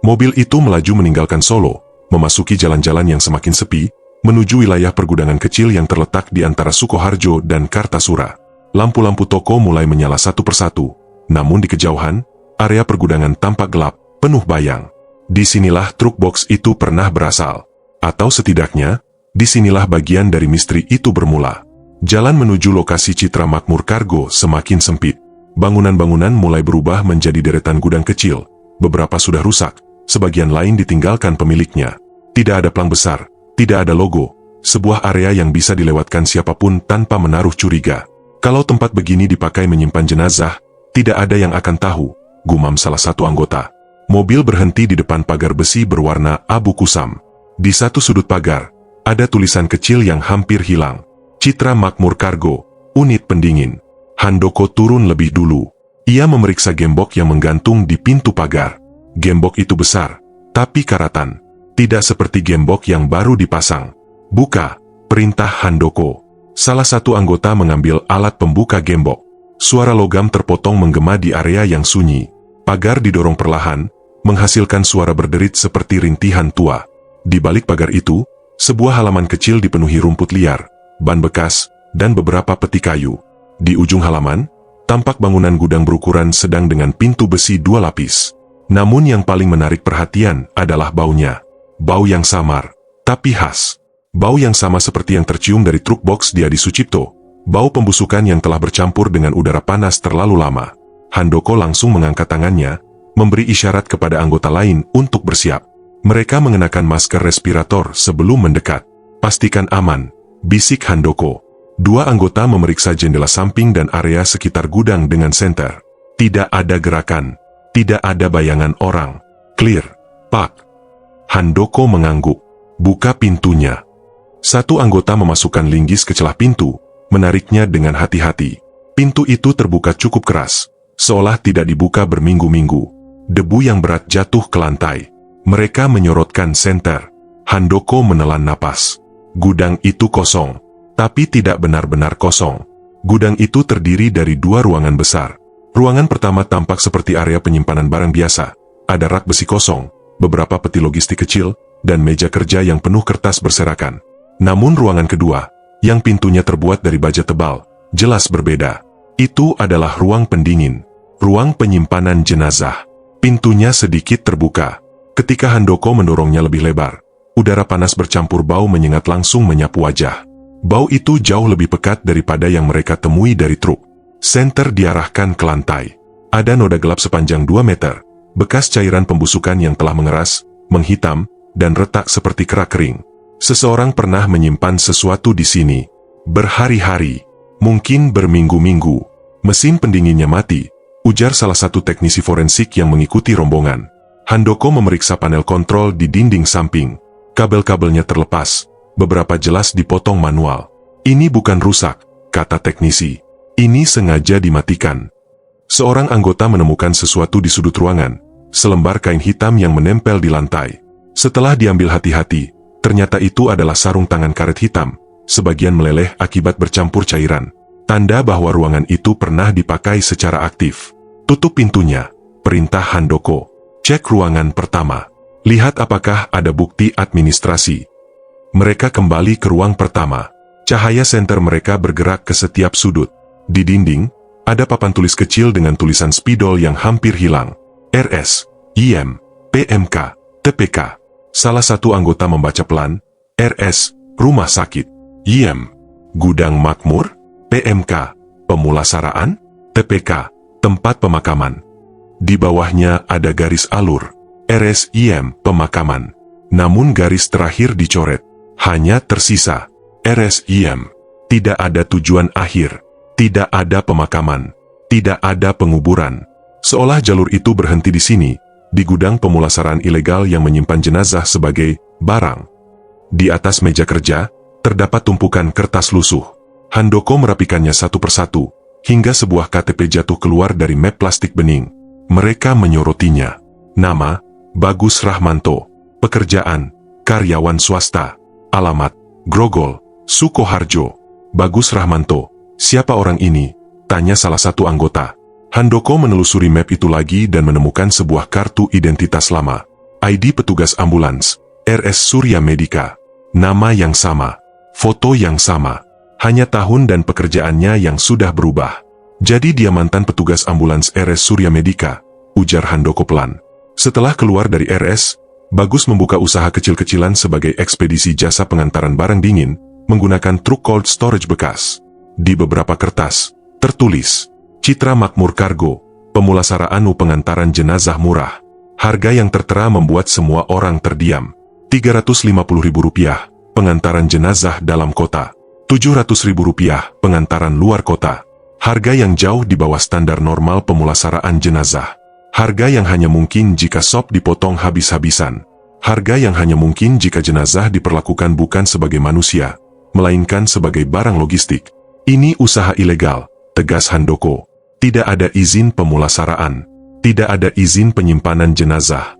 Mobil itu melaju meninggalkan Solo, memasuki jalan-jalan yang semakin sepi, menuju wilayah pergudangan kecil yang terletak di antara Sukoharjo dan Kartasura. Lampu-lampu toko mulai menyala satu persatu, namun di kejauhan, area pergudangan tampak gelap, penuh bayang. Disinilah truk box itu pernah berasal. Atau setidaknya, disinilah bagian dari misteri itu bermula. Jalan menuju lokasi Citra Makmur Kargo semakin sempit. Bangunan-bangunan mulai berubah menjadi deretan gudang kecil. Beberapa sudah rusak, sebagian lain ditinggalkan pemiliknya. Tidak ada plang besar, tidak ada logo, sebuah area yang bisa dilewatkan siapapun tanpa menaruh curiga. Kalau tempat begini dipakai menyimpan jenazah, tidak ada yang akan tahu, gumam salah satu anggota. Mobil berhenti di depan pagar besi berwarna abu kusam. Di satu sudut pagar, ada tulisan kecil yang hampir hilang. Citra Makmur Kargo, unit pendingin. Handoko turun lebih dulu. Ia memeriksa gembok yang menggantung di pintu pagar. Gembok itu besar, tapi karatan. Tidak seperti gembok yang baru dipasang. Buka, perintah Handoko. Salah satu anggota mengambil alat pembuka gembok. Suara logam terpotong menggema di area yang sunyi. Pagar didorong perlahan, menghasilkan suara berderit seperti rintihan tua. Di balik pagar itu, sebuah halaman kecil dipenuhi rumput liar, ban bekas, dan beberapa peti kayu. Di ujung halaman, tampak bangunan gudang berukuran sedang dengan pintu besi 2 lapis. Namun yang paling menarik perhatian adalah baunya. Bau yang samar, tapi khas. Bau yang sama seperti yang tercium dari truk box di Adi Sucipto. Bau pembusukan yang telah bercampur dengan udara panas terlalu lama. Handoko langsung mengangkat tangannya, memberi isyarat kepada anggota lain untuk bersiap. Mereka mengenakan masker respirator sebelum mendekat. Pastikan aman, bisik Handoko. Dua anggota memeriksa jendela samping dan area sekitar gudang dengan senter. Tidak ada gerakan, tidak ada bayangan orang. Clear, Pak. Handoko mengangguk. Buka pintunya. Satu anggota memasukkan linggis ke celah pintu, menariknya dengan hati-hati. Pintu itu terbuka cukup keras, seolah tidak dibuka berminggu-minggu. Debu yang berat jatuh ke lantai. Mereka menyorotkan senter. Handoko menelan napas. Gudang itu kosong. Tapi tidak benar-benar kosong. Gudang itu terdiri dari 2 ruangan besar. Ruangan pertama tampak seperti area penyimpanan barang biasa. Ada rak besi kosong, beberapa peti logistik kecil, dan meja kerja yang penuh kertas berserakan. Namun ruangan kedua, yang pintunya terbuat dari baja tebal, jelas berbeda. Itu adalah ruang pendingin. Ruang penyimpanan jenazah. Pintunya sedikit terbuka. Ketika Handoko mendorongnya lebih lebar, udara panas bercampur bau menyengat langsung menyapu wajah. Bau itu jauh lebih pekat daripada yang mereka temui dari truk. Senter diarahkan ke lantai. Ada noda gelap sepanjang 2 meter, bekas cairan pembusukan yang telah mengeras, menghitam, dan retak seperti kerak kering. Seseorang pernah menyimpan sesuatu di sini. Berhari-hari, mungkin berminggu-minggu. Mesin pendinginnya mati, ujar salah satu teknisi forensik yang mengikuti rombongan. Handoko memeriksa panel kontrol di dinding samping. Kabel-kabelnya terlepas. Beberapa jelas dipotong manual. Ini bukan rusak, kata teknisi. Ini sengaja dimatikan. Seorang anggota menemukan sesuatu di sudut ruangan, selembar kain hitam yang menempel di lantai. Setelah diambil hati-hati, ternyata itu adalah sarung tangan karet hitam, sebagian meleleh akibat bercampur cairan. Tanda bahwa ruangan itu pernah dipakai secara aktif. Tutup pintunya, perintah Handoko. Cek ruangan pertama. Lihat apakah ada bukti administrasi. Mereka kembali ke ruang pertama. Cahaya senter mereka bergerak ke setiap sudut. Di dinding, ada papan tulis kecil dengan tulisan spidol yang hampir hilang. RS, IM, PMK, TPK. Salah satu anggota membaca pelan. RS, rumah sakit. IM, gudang makmur. PMK, pemulasaraan. TPK, tempat pemakaman. Di bawahnya ada garis alur. RS, IM, pemakaman. Namun garis terakhir dicoret. Hanya tersisa RSIM. Tidak ada tujuan akhir. Tidak ada pemakaman. Tidak ada penguburan. Seolah jalur itu berhenti di sini, di gudang pemulasaran ilegal yang menyimpan jenazah sebagai barang. Di atas meja kerja, terdapat tumpukan kertas lusuh. Handoko merapikannya satu persatu, hingga sebuah KTP jatuh keluar dari map plastik bening. Mereka menyorotinya. Nama, Bagus Rahmanto. Pekerjaan, karyawan swasta. Alamat, Grogol, Sukoharjo. Bagus Rahmanto, siapa orang ini? Tanya salah satu anggota. Handoko menelusuri map itu lagi dan menemukan sebuah kartu identitas lama. ID petugas ambulans, RS Surya Medica. Nama yang sama, foto yang sama. Hanya tahun dan pekerjaannya yang sudah berubah. Jadi dia mantan petugas ambulans RS Surya Medica, ujar Handoko pelan. Setelah keluar dari RS, Bagus membuka usaha kecil-kecilan sebagai ekspedisi jasa pengantaran barang dingin, menggunakan truk cold storage bekas. Di beberapa kertas, tertulis, Citra Makmur Kargo, pemulasaraan pengantaran jenazah murah. Harga yang tertera membuat semua orang terdiam. Rp350.000, pengantaran jenazah dalam kota. Rp700.000, pengantaran luar kota. Harga yang jauh di bawah standar normal pemulasaraan jenazah. Harga yang hanya mungkin jika sop dipotong habis-habisan. Harga yang hanya mungkin jika jenazah diperlakukan bukan sebagai manusia, melainkan sebagai barang logistik. Ini usaha ilegal, tegas Handoko. Tidak ada izin pemulasaraan. Tidak ada izin penyimpanan jenazah.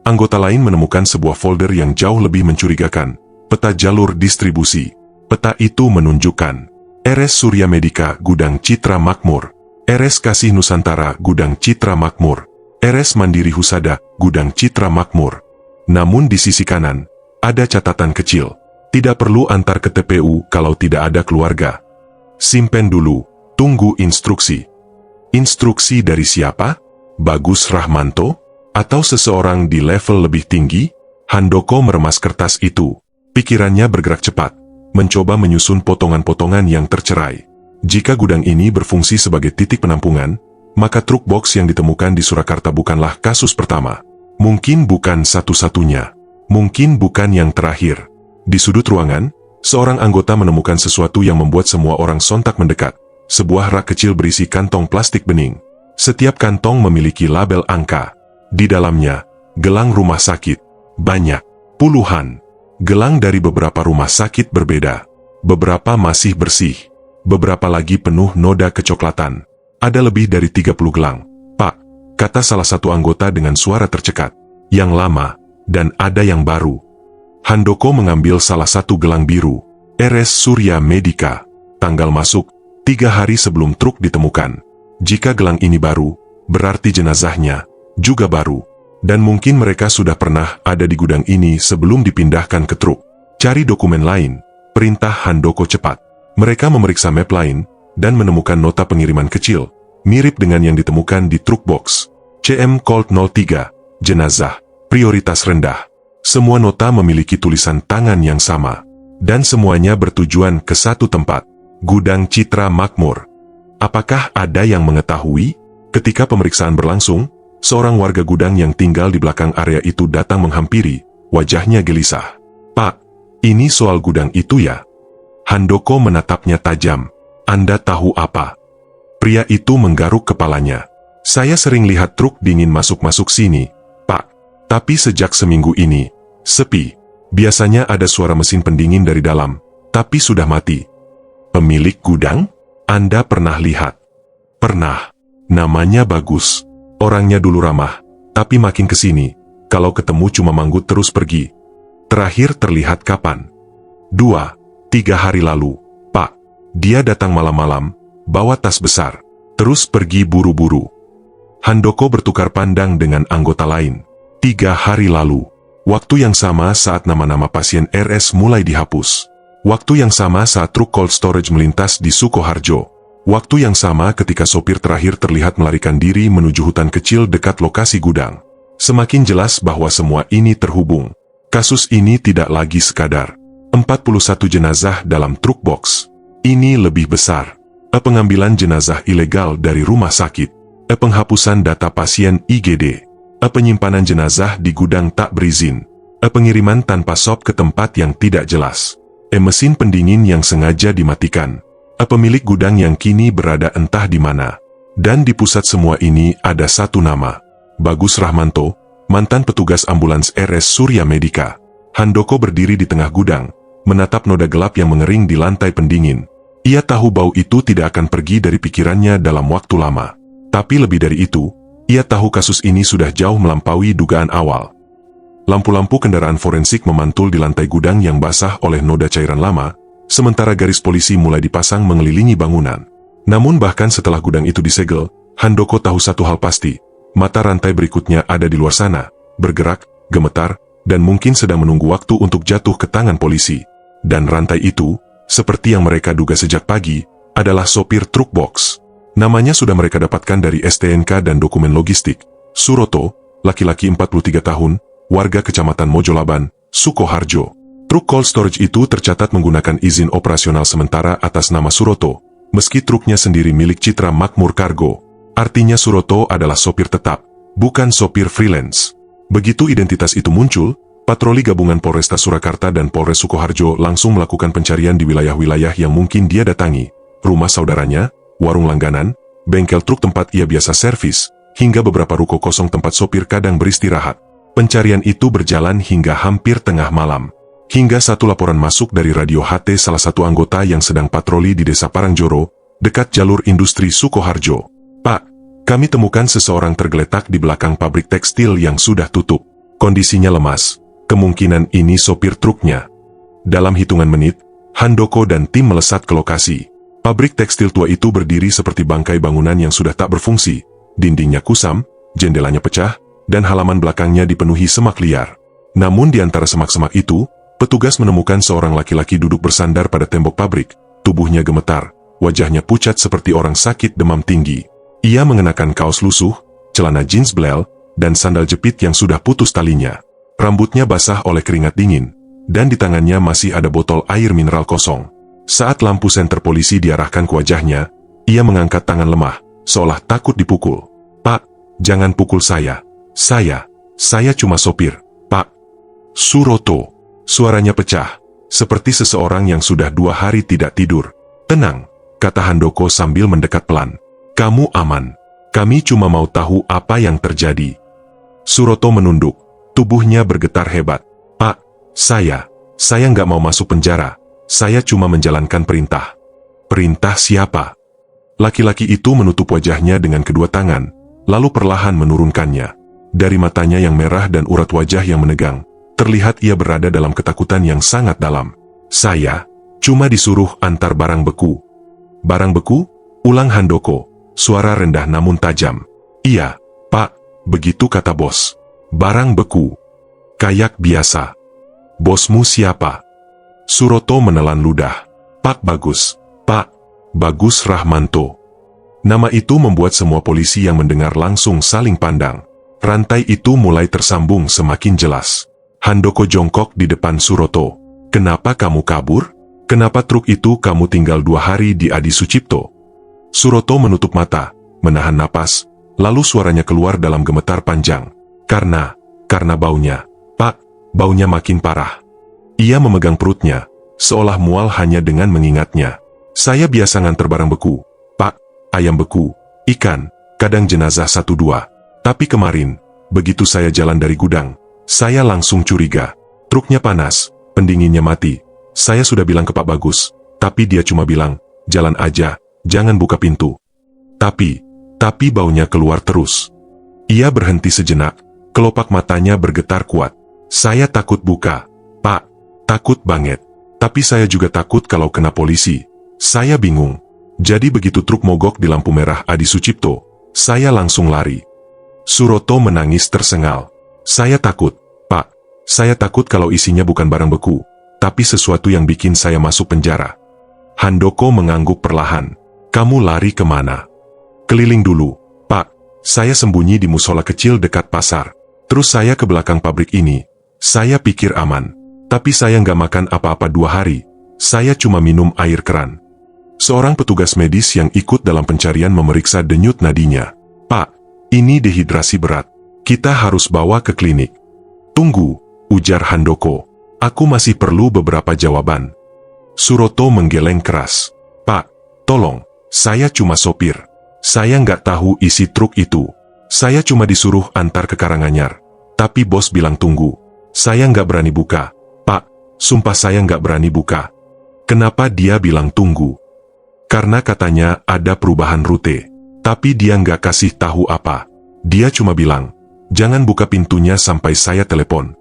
Anggota lain menemukan sebuah folder yang jauh lebih mencurigakan. Peta jalur distribusi. Peta itu menunjukkan RS Surya Medica Gudang Citra Makmur, RS Kasih Nusantara Gudang Citra Makmur, RS Mandiri Husada Gudang Citra Makmur. Namun di sisi kanan, ada catatan kecil. Tidak perlu antar ke TPU kalau tidak ada keluarga. Simpen dulu, tunggu instruksi. Instruksi dari siapa? Bagus Rahmanto? Atau seseorang di level lebih tinggi? Handoko meremas kertas itu. Pikirannya bergerak cepat, mencoba menyusun potongan-potongan yang tercerai. Jika gudang ini berfungsi sebagai titik penampungan, maka truk box yang ditemukan di Surakarta bukanlah kasus pertama. Mungkin bukan satu-satunya. Mungkin bukan yang terakhir. Di sudut ruangan, seorang anggota menemukan sesuatu yang membuat semua orang sontak mendekat. Sebuah rak kecil berisi kantong plastik bening. Setiap kantong memiliki label angka. Di dalamnya, gelang rumah sakit. Banyak. Puluhan. Gelang dari beberapa rumah sakit berbeda. Beberapa masih bersih. Beberapa lagi penuh noda kecoklatan. Ada lebih dari 30 gelang. Pak, kata salah satu anggota dengan suara tercekat. Yang lama, dan ada yang baru. Handoko mengambil salah satu gelang biru. RS Surya Medica. Tanggal masuk, 3 hari sebelum truk ditemukan. Jika gelang ini baru, berarti jenazahnya juga baru. Dan mungkin mereka sudah pernah ada di gudang ini sebelum dipindahkan ke truk. Cari dokumen lain, perintah Handoko cepat. Mereka memeriksa map lain, dan menemukan nota pengiriman kecil, mirip dengan yang ditemukan di truk box. CM Colt 03, jenazah, prioritas rendah. Semua nota memiliki tulisan tangan yang sama. Dan semuanya bertujuan ke satu tempat, Gudang Citra Makmur. Apakah ada yang mengetahui? Ketika pemeriksaan berlangsung, seorang warga gudang yang tinggal di belakang area itu datang menghampiri, wajahnya gelisah. Pak, ini soal gudang itu ya? Handoko menatapnya tajam. Anda tahu apa? Pria itu menggaruk kepalanya. Saya sering lihat truk dingin masuk-masuk sini, Pak. Tapi sejak seminggu ini, sepi. Biasanya ada suara mesin pendingin dari dalam, tapi sudah mati. Pemilik gudang? Anda pernah lihat? Pernah. Namanya Bagus. Orangnya dulu ramah, tapi makin kesini, kalau ketemu cuma manggut terus pergi. Terakhir terlihat kapan? 2-3 hari lalu, Pak. Dia datang malam-malam, bawa tas besar, terus pergi buru-buru. Handoko bertukar pandang dengan anggota lain. 3 hari lalu, waktu yang sama saat nama-nama pasien RS mulai dihapus. Waktu yang sama saat truk cold storage melintas di Sukoharjo. Waktu yang sama ketika sopir terakhir terlihat melarikan diri menuju hutan kecil dekat lokasi gudang. Semakin jelas bahwa semua ini terhubung. Kasus ini tidak lagi sekadar 41 jenazah dalam truk box. Ini lebih besar. Pengambilan jenazah ilegal dari rumah sakit. Penghapusan data pasien IGD. Penyimpanan jenazah di gudang tak berizin. Pengiriman tanpa sop ke tempat yang tidak jelas. Mesin pendingin yang sengaja dimatikan. Pemilik gudang yang kini berada entah di mana. Dan di pusat semua ini ada satu nama. Bagus Rahmanto, mantan petugas ambulans RS Surya Medica. Handoko berdiri di tengah gudang, menatap noda gelap yang mengering di lantai pendingin. Ia tahu bau itu tidak akan pergi dari pikirannya dalam waktu lama. Tapi lebih dari itu, ia tahu kasus ini sudah jauh melampaui dugaan awal. Lampu-lampu kendaraan forensik memantul di lantai gudang yang basah oleh noda cairan lama, sementara garis polisi mulai dipasang mengelilingi bangunan. Namun bahkan setelah gudang itu disegel, Handoko tahu satu hal pasti, mata rantai berikutnya ada di luar sana, bergerak, gemetar, dan mungkin sedang menunggu waktu untuk jatuh ke tangan polisi. Dan rantai itu, seperti yang mereka duga sejak pagi, adalah sopir truk box. Namanya sudah mereka dapatkan dari STNK dan dokumen logistik. Suroto, laki-laki 43 tahun, warga Kecamatan Mojolaban, Sukoharjo. Truk cold storage itu tercatat menggunakan izin operasional sementara atas nama Suroto, meski truknya sendiri milik Citra Makmur Cargo. Artinya Suroto adalah sopir tetap, bukan sopir freelance. Begitu identitas itu muncul, patroli gabungan Polresta Surakarta dan Polres Sukoharjo langsung melakukan pencarian di wilayah-wilayah yang mungkin dia datangi, rumah saudaranya, warung langganan, bengkel truk tempat ia biasa servis, hingga beberapa ruko kosong tempat sopir kadang beristirahat. Pencarian itu berjalan hingga hampir tengah malam. Hingga satu laporan masuk dari radio HT salah satu anggota yang sedang patroli di Desa Parangjoro, dekat jalur industri Sukoharjo. "Pak, kami temukan seseorang tergeletak di belakang pabrik tekstil yang sudah tutup. Kondisinya lemas. Kemungkinan ini sopir truknya." Dalam hitungan menit, Handoko dan tim melesat ke lokasi. Pabrik tekstil tua itu berdiri seperti bangkai bangunan yang sudah tak berfungsi. Dindingnya kusam, jendelanya pecah, dan halaman belakangnya dipenuhi semak liar. Namun di antara semak-semak itu, petugas menemukan seorang laki-laki duduk bersandar pada tembok pabrik. Tubuhnya gemetar, wajahnya pucat seperti orang sakit demam tinggi. Ia mengenakan kaos lusuh, celana jeans belel, dan sandal jepit yang sudah putus talinya. Rambutnya basah oleh keringat dingin, dan di tangannya masih ada botol air mineral kosong. Saat lampu senter polisi diarahkan ke wajahnya, ia mengangkat tangan lemah, seolah takut dipukul. "Pak, jangan pukul saya. Saya cuma sopir, Pak." "Suroto." Suaranya pecah, seperti seseorang yang sudah 2 hari tidak tidur. "Tenang," kata Handoko sambil mendekat pelan. "Kamu aman. Kami cuma mau tahu apa yang terjadi." Suroto menunduk, tubuhnya bergetar hebat. "Pak, saya nggak mau masuk penjara. Saya cuma menjalankan perintah." "Perintah siapa?" Laki-laki itu menutup wajahnya dengan kedua tangan, lalu perlahan menurunkannya. Dari matanya yang merah dan urat wajah yang menegang, terlihat ia berada dalam ketakutan yang sangat dalam. "Saya cuma disuruh antar barang beku." "Barang beku?" ulang Handoko, suara rendah namun tajam. "Iya, Pak, begitu kata bos. Barang beku." "Kayak biasa." "Bosmu siapa?" Suroto menelan ludah. "Pak Bagus. Pak Bagus Rahmanto." Nama itu membuat semua polisi yang mendengar langsung saling pandang. Rantai itu mulai tersambung semakin jelas. Handoko jongkok di depan Suroto. "Kenapa kamu kabur? Kenapa truk itu kamu tinggal 2 hari di Adi Sucipto?" Suroto menutup mata, menahan napas, lalu suaranya keluar dalam gemetar panjang. Karena baunya. Pak, baunya makin parah." Ia memegang perutnya, seolah mual hanya dengan mengingatnya. "Saya biasa nganter barang beku, Pak, ayam beku, ikan, kadang jenazah 1-2. Tapi kemarin, begitu saya jalan dari gudang, saya langsung curiga. Truknya panas, pendinginnya mati. Saya sudah bilang ke Pak Bagus, tapi dia cuma bilang, 'Jalan aja, jangan buka pintu.' Tapi baunya keluar terus." Ia berhenti sejenak, kelopak matanya bergetar kuat. "Saya takut buka, Pak, takut banget. Tapi saya juga takut kalau kena polisi. Saya bingung. Jadi begitu truk mogok di lampu merah Adi Sucipto, saya langsung lari." Suroto menangis tersengal. "Saya takut, Pak. Saya takut kalau isinya bukan barang beku, tapi sesuatu yang bikin saya masuk penjara." Handoko mengangguk perlahan. "Kamu lari kemana?" "Keliling dulu, Pak. Saya sembunyi di musola kecil dekat pasar. Terus saya ke belakang pabrik ini. Saya pikir aman. Tapi saya nggak makan apa-apa 2 hari. Saya cuma minum air keran." Seorang petugas medis yang ikut dalam pencarian memeriksa denyut nadinya. "Pak, ini dehidrasi berat. Kita harus bawa ke klinik." "Tunggu," ujar Handoko. "Aku masih perlu beberapa jawaban." Suroto menggeleng keras. "Pak, tolong, saya cuma sopir. Saya nggak tahu isi truk itu. Saya cuma disuruh antar ke Karanganyar. Tapi bos bilang tunggu. Saya nggak berani buka. Pak, sumpah saya nggak berani buka." "Kenapa dia bilang tunggu?" "Karena katanya ada perubahan rute. Tapi dia nggak kasih tahu apa. Dia cuma bilang, 'Jangan buka pintunya sampai saya telepon.'"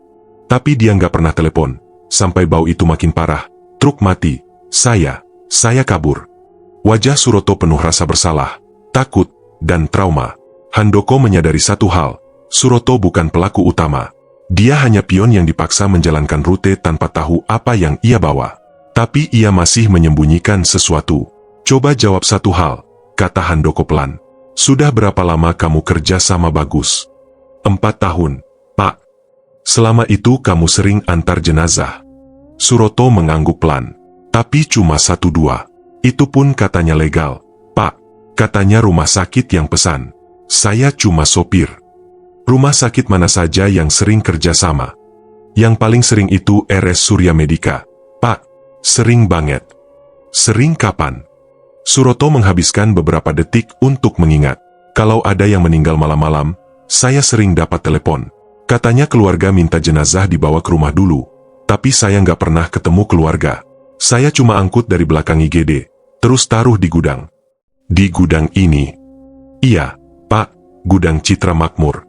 Tapi dia nggak pernah telepon. Sampai bau itu makin parah. Truk mati. Saya kabur. Wajah Suroto penuh rasa bersalah, takut, dan trauma. Handoko menyadari satu hal. Suroto bukan pelaku utama. Dia hanya pion yang dipaksa menjalankan rute tanpa tahu apa yang ia bawa. Tapi ia masih menyembunyikan sesuatu. Coba jawab satu hal, kata Handoko pelan. Sudah berapa lama kamu kerja sama Bagus? 4 tahun, Pak. Selama itu kamu sering antar jenazah? Suroto mengangguk pelan. Tapi cuma 1-2. Itu pun katanya legal. Pak, katanya rumah sakit yang pesan. Saya cuma sopir. Rumah sakit mana saja yang sering kerja sama? Yang paling sering itu RS Surya Medica. Pak, sering banget. Sering kapan? Suroto menghabiskan beberapa detik untuk mengingat. Kalau ada yang meninggal malam-malam, saya sering dapat telepon. Katanya keluarga minta jenazah dibawa ke rumah dulu. Tapi saya nggak pernah ketemu keluarga. Saya cuma angkut dari belakang IGD, terus taruh di gudang. Di gudang ini? Iya, Pak, gudang Citra Makmur.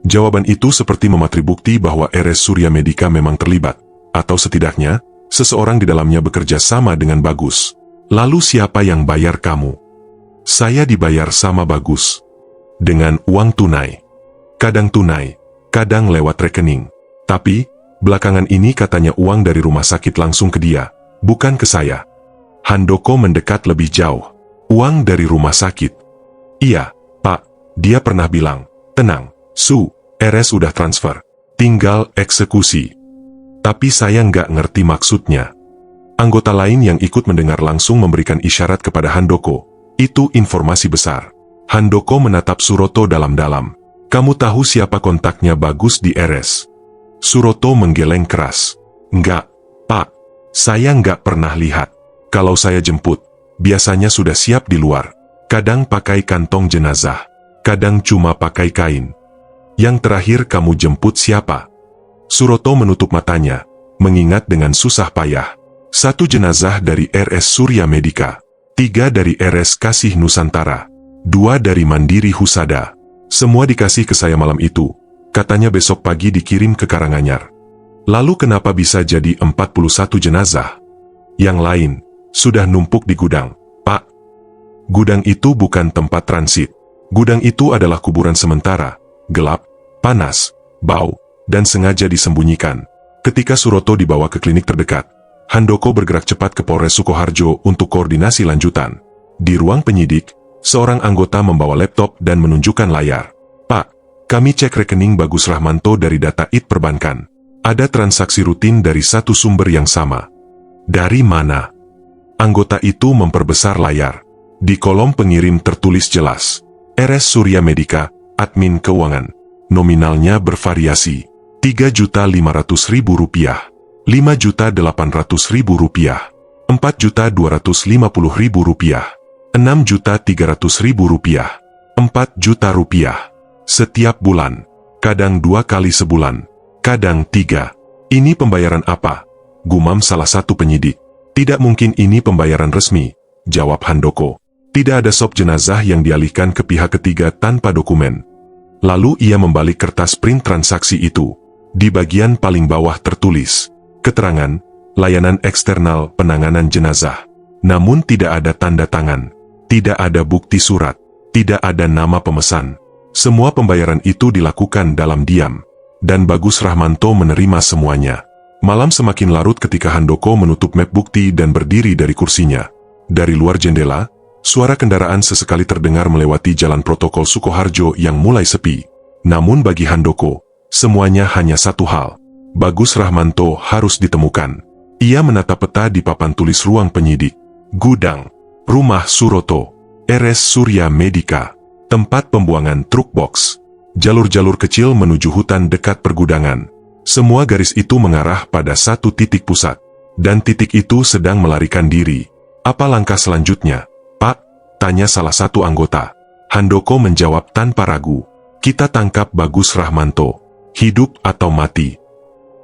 Jawaban itu seperti mematri bukti bahwa RS Surya Medica memang terlibat. Atau setidaknya, seseorang di dalamnya bekerja sama dengan Bagus. Lalu siapa yang bayar kamu? Saya dibayar sama Bagus. Dengan uang tunai. Kadang tunai, kadang lewat rekening. Tapi, belakangan ini katanya uang dari rumah sakit langsung ke dia, bukan ke saya. Handoko mendekat lebih jauh. Uang dari rumah sakit? Iya, Pak, dia pernah bilang, tenang, RS udah transfer. Tinggal eksekusi. Tapi saya nggak ngerti maksudnya. Anggota lain yang ikut mendengar langsung memberikan isyarat kepada Handoko. Itu informasi besar. Handoko menatap Suroto dalam-dalam. Kamu tahu siapa kontaknya Bagus di RS? Suroto menggeleng keras. Enggak, Pak. Saya nggak pernah lihat. Kalau saya jemput, biasanya sudah siap di luar. Kadang pakai kantong jenazah. Kadang cuma pakai kain. Yang terakhir kamu jemput siapa? Suroto menutup matanya, mengingat dengan susah payah. 1 jenazah dari RS Surya Medica, 3 dari RS Kasih Nusantara, 2 dari Mandiri Husada. Semua dikasih ke saya malam itu. Katanya besok pagi dikirim ke Karanganyar. Lalu kenapa bisa jadi 41 jenazah? Yang lain, sudah numpuk di gudang, Pak. Gudang itu bukan tempat transit. Gudang itu adalah kuburan sementara, gelap, panas, bau, dan sengaja disembunyikan. Ketika Suroto dibawa ke klinik terdekat, Handoko bergerak cepat ke Polres Sukoharjo untuk koordinasi lanjutan. Di ruang penyidik, seorang anggota membawa laptop dan menunjukkan layar. Pak, kami cek rekening Bagus Rahmanto dari data IT perbankan. Ada transaksi rutin dari satu sumber yang sama. Dari mana? Anggota itu memperbesar layar. Di kolom pengirim tertulis jelas. RS Surya Medica, admin keuangan. Nominalnya bervariasi. Rp3.500.000. Rp5.800.000, Rp4.250.000, Rp6.300.000, Rp4.000.000, setiap bulan, kadang 2 kali sebulan, kadang 3. Ini pembayaran apa? Gumam salah satu penyidik. Tidak mungkin ini pembayaran resmi, jawab Handoko. Tidak ada sop jenazah yang dialihkan ke pihak ketiga tanpa dokumen. Lalu ia membalik kertas print transaksi itu. Di bagian paling bawah tertulis, keterangan, layanan eksternal penanganan jenazah. Namun tidak ada tanda tangan, tidak ada bukti surat, tidak ada nama pemesan. Semua pembayaran itu dilakukan dalam diam. Dan Bagus Rahmanto menerima semuanya. Malam semakin larut ketika Handoko menutup map bukti dan berdiri dari kursinya. Dari luar jendela, suara kendaraan sesekali terdengar melewati jalan protokol Sukoharjo yang mulai sepi. Namun bagi Handoko, semuanya hanya satu hal. Bagus Rahmanto harus ditemukan. Ia menatap peta di papan tulis ruang penyidik. Gudang, rumah Suroto, RS Surya Medica, tempat pembuangan truk box, jalur-jalur kecil menuju hutan dekat pergudangan. Semua garis itu mengarah pada satu titik pusat. Dan titik itu sedang melarikan diri. Apa langkah selanjutnya, Pak? Tanya salah satu anggota. Handoko menjawab tanpa ragu. Kita tangkap Bagus Rahmanto. Hidup atau mati.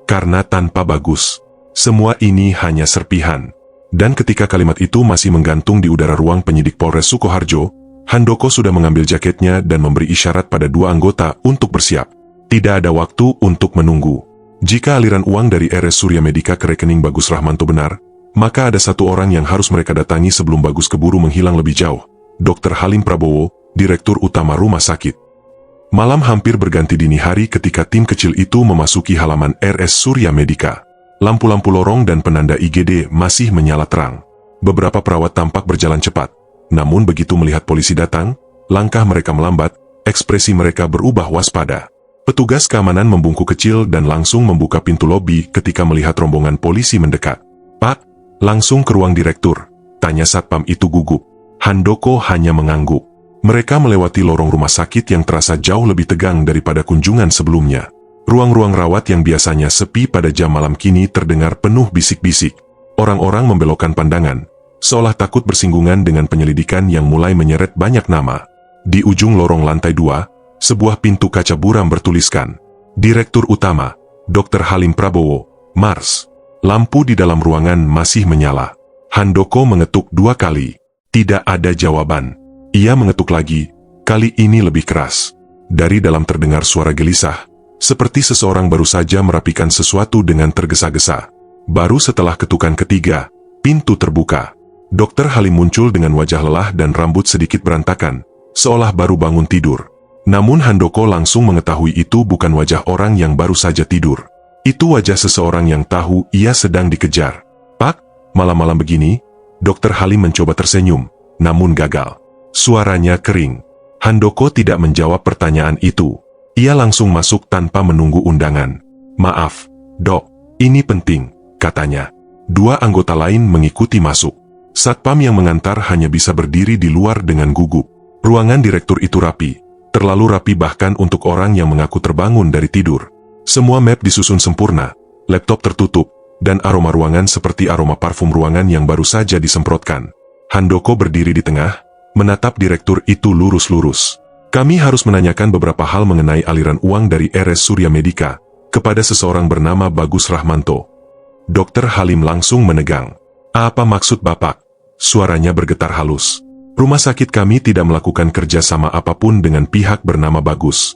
Karena tanpa Bagus, semua ini hanya serpihan. Dan ketika kalimat itu masih menggantung di udara ruang penyidik Polres Sukoharjo, Handoko sudah mengambil jaketnya dan memberi isyarat pada 2 anggota untuk bersiap. Tidak ada waktu untuk menunggu. Jika aliran uang dari RS Surya Medica ke rekening Bagus Rahmanto benar, maka ada satu orang yang harus mereka datangi sebelum Bagus keburu menghilang lebih jauh. Dr. Halim Prabowo, Direktur Utama Rumah Sakit. Malam hampir berganti dini hari ketika tim kecil itu memasuki halaman RS Surya Medica. Lampu-lampu lorong dan penanda IGD masih menyala terang. Beberapa perawat tampak berjalan cepat. Namun begitu melihat polisi datang, langkah mereka melambat, ekspresi mereka berubah waspada. Petugas keamanan membungkuk kecil dan langsung membuka pintu lobi ketika melihat rombongan polisi mendekat. "Pak, langsung ke ruang direktur," tanya satpam itu gugup. Handoko hanya mengangguk. Mereka melewati lorong rumah sakit yang terasa jauh lebih tegang daripada kunjungan sebelumnya. Ruang-ruang rawat yang biasanya sepi pada jam malam kini terdengar penuh bisik-bisik. Orang-orang membelokkan pandangan, seolah takut bersinggungan dengan penyelidikan yang mulai menyeret banyak nama. Di ujung lorong lantai 2, sebuah pintu kaca buram bertuliskan, "Direktur Utama, Dr. Halim Prabowo, Mars." Lampu di dalam ruangan masih menyala. Handoko mengetuk 2 kali. Tidak ada jawaban. Ia mengetuk lagi, kali ini lebih keras. Dari dalam terdengar suara gelisah, seperti seseorang baru saja merapikan sesuatu dengan tergesa-gesa. Baru setelah ketukan ketiga, pintu terbuka. Dr. Halim muncul dengan wajah lelah dan rambut sedikit berantakan, seolah baru bangun tidur. Namun Handoko langsung mengetahui itu bukan wajah orang yang baru saja tidur. Itu wajah seseorang yang tahu ia sedang dikejar. "Pak, malam-malam begini?" Dr. Halim mencoba tersenyum, namun gagal. Suaranya kering. Handoko tidak menjawab pertanyaan itu. Ia langsung masuk tanpa menunggu undangan. "Maaf, Dok, ini penting," katanya. 2 anggota lain mengikuti masuk. Satpam yang mengantar hanya bisa berdiri di luar dengan gugup. Ruangan direktur itu rapi. Terlalu rapi bahkan untuk orang yang mengaku terbangun dari tidur. Semua map disusun sempurna, laptop tertutup, dan aroma ruangan seperti aroma parfum ruangan yang baru saja disemprotkan. Handoko berdiri di tengah, menatap direktur itu lurus-lurus. "Kami harus menanyakan beberapa hal mengenai aliran uang dari RS Surya Medica kepada seseorang bernama Bagus Rahmanto." Dr. Halim langsung menegang. "Apa maksud Bapak?" Suaranya bergetar halus. "Rumah sakit kami tidak melakukan kerjasama apapun dengan pihak bernama Bagus."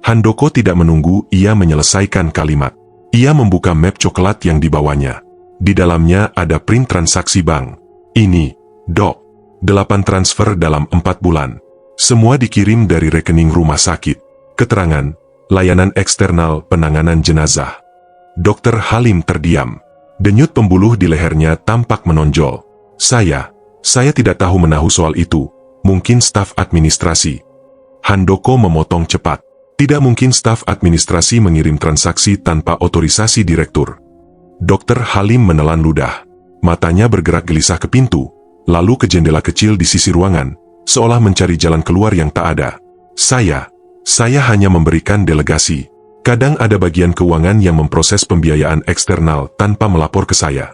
Handoko tidak menunggu ia menyelesaikan kalimat. Ia membuka map coklat yang dibawanya. Di dalamnya ada print transaksi bank. "Ini, Dok, 8 transfer dalam 4 bulan. Semua dikirim dari rekening rumah sakit. Keterangan, layanan eksternal penanganan jenazah." Dr. Halim terdiam. Denyut pembuluh di lehernya tampak menonjol. Saya tidak tahu menahu soal itu. Mungkin staf administrasi." Handoko memotong cepat. Tidak mungkin staf administrasi mengirim transaksi tanpa otorisasi direktur. Dr. Halim menelan ludah. Matanya bergerak gelisah ke pintu, lalu ke jendela kecil di sisi ruangan, seolah mencari jalan keluar yang tak ada. Saya hanya memberikan delegasi. Kadang ada bagian keuangan yang memproses pembiayaan eksternal tanpa melapor ke saya."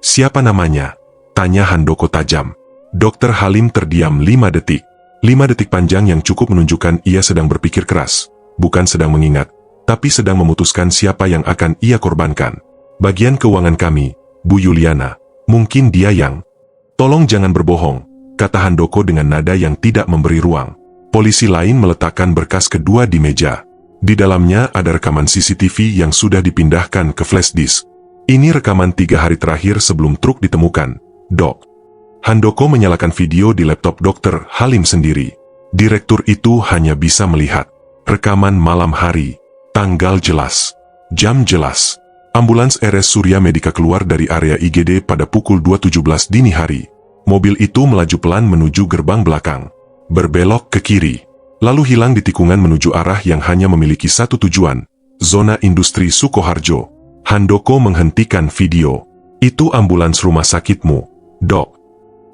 "Siapa namanya?" tanya Handoko tajam. Dr. Halim terdiam 5 detik. 5 detik panjang yang cukup menunjukkan ia sedang berpikir keras, bukan sedang mengingat, tapi sedang memutuskan siapa yang akan ia korbankan. "Bagian keuangan kami, Bu Yuliana. Mungkin dia yang..." "Tolong jangan berbohong," kata Handoko dengan nada yang tidak memberi ruang. Polisi lain meletakkan berkas kedua di meja. Di dalamnya ada rekaman CCTV yang sudah dipindahkan ke flash disk. "Ini rekaman 3 hari terakhir sebelum truk ditemukan, Dok." Handoko menyalakan video di laptop Dr. Halim sendiri. Direktur itu hanya bisa melihat rekaman malam hari, tanggal jelas, jam jelas. Ambulans RS Surya Medica keluar dari area IGD pada pukul 2.17 dini hari. Mobil itu melaju pelan menuju gerbang belakang, berbelok ke kiri, lalu hilang di tikungan menuju arah yang hanya memiliki satu tujuan, zona industri Sukoharjo. Handoko menghentikan video. "Itu ambulans rumah sakitmu, Dok."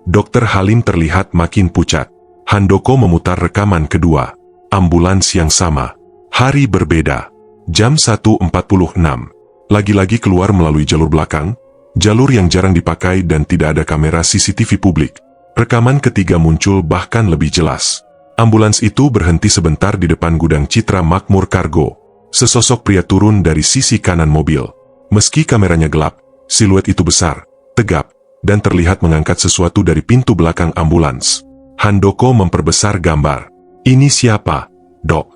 Dr. Halim terlihat makin pucat. Handoko memutar rekaman kedua. Ambulans yang sama. Hari berbeda. Jam 1.46. Lagi-lagi keluar melalui jalur belakang, jalur yang jarang dipakai dan tidak ada kamera CCTV publik. Rekaman ketiga muncul bahkan lebih jelas. Ambulans itu berhenti sebentar di depan gudang Citra Makmur Kargo. Sesosok pria turun dari sisi kanan mobil. Meski kameranya gelap, siluet itu besar, tegap, dan terlihat mengangkat sesuatu dari pintu belakang ambulans. Handoko memperbesar gambar. "Ini siapa, Dok?"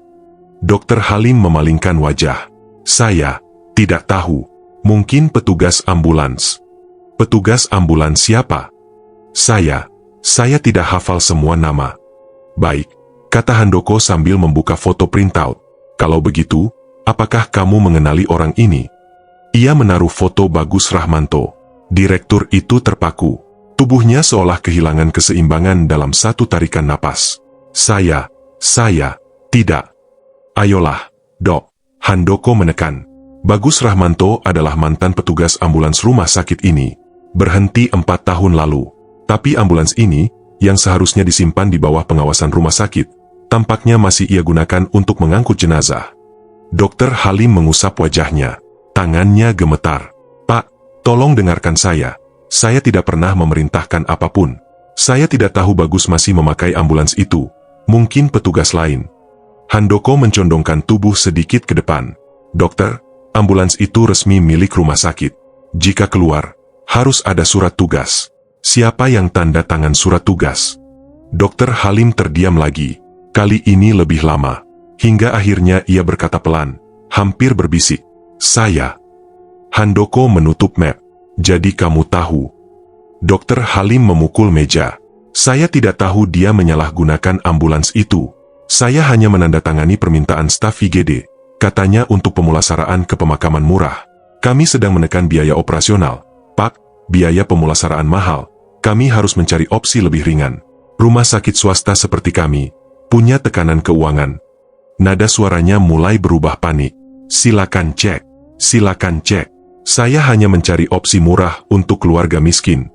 Dr. Halim memalingkan wajah. Tidak tahu. Mungkin petugas ambulans. Petugas ambulans siapa? Saya tidak hafal semua nama. Baik, kata Handoko sambil membuka foto printout. Kalau begitu, apakah kamu mengenali orang ini? Ia menaruh foto Bagus Rahmanto. Direktur itu terpaku. Tubuhnya seolah kehilangan keseimbangan dalam satu tarikan napas. Saya, tidak. Ayolah, Dok. Handoko menekan. Bagus Rahmanto adalah mantan petugas ambulans rumah sakit ini. Berhenti 4 tahun lalu. Tapi ambulans ini, yang seharusnya disimpan di bawah pengawasan rumah sakit, tampaknya masih ia gunakan untuk mengangkut jenazah. Dokter Halim mengusap wajahnya. Tangannya gemetar. Pak, tolong dengarkan saya. Saya tidak pernah memerintahkan apapun. Saya tidak tahu Bagus masih memakai ambulans itu. Mungkin petugas lain. Handoko mencondongkan tubuh sedikit ke depan. Dokter, ambulans itu resmi milik rumah sakit. Jika keluar, harus ada surat tugas. Siapa yang tanda tangan surat tugas? Dokter Halim terdiam lagi. Kali ini lebih lama. Hingga akhirnya ia berkata pelan, hampir berbisik. Saya. Handoko menutup map. Jadi kamu tahu. Dokter Halim memukul meja. Saya tidak tahu dia menyalahgunakan ambulans itu. Saya hanya menandatangani permintaan staf IGD. Katanya untuk pemulasaraan ke pemakaman murah. Kami sedang menekan biaya operasional. Pak, biaya pemulasaraan mahal. Kami harus mencari opsi lebih ringan. Rumah sakit swasta seperti kami punya tekanan keuangan. Nada suaranya mulai berubah panik. Silakan cek. Silakan cek. Saya hanya mencari opsi murah untuk keluarga miskin.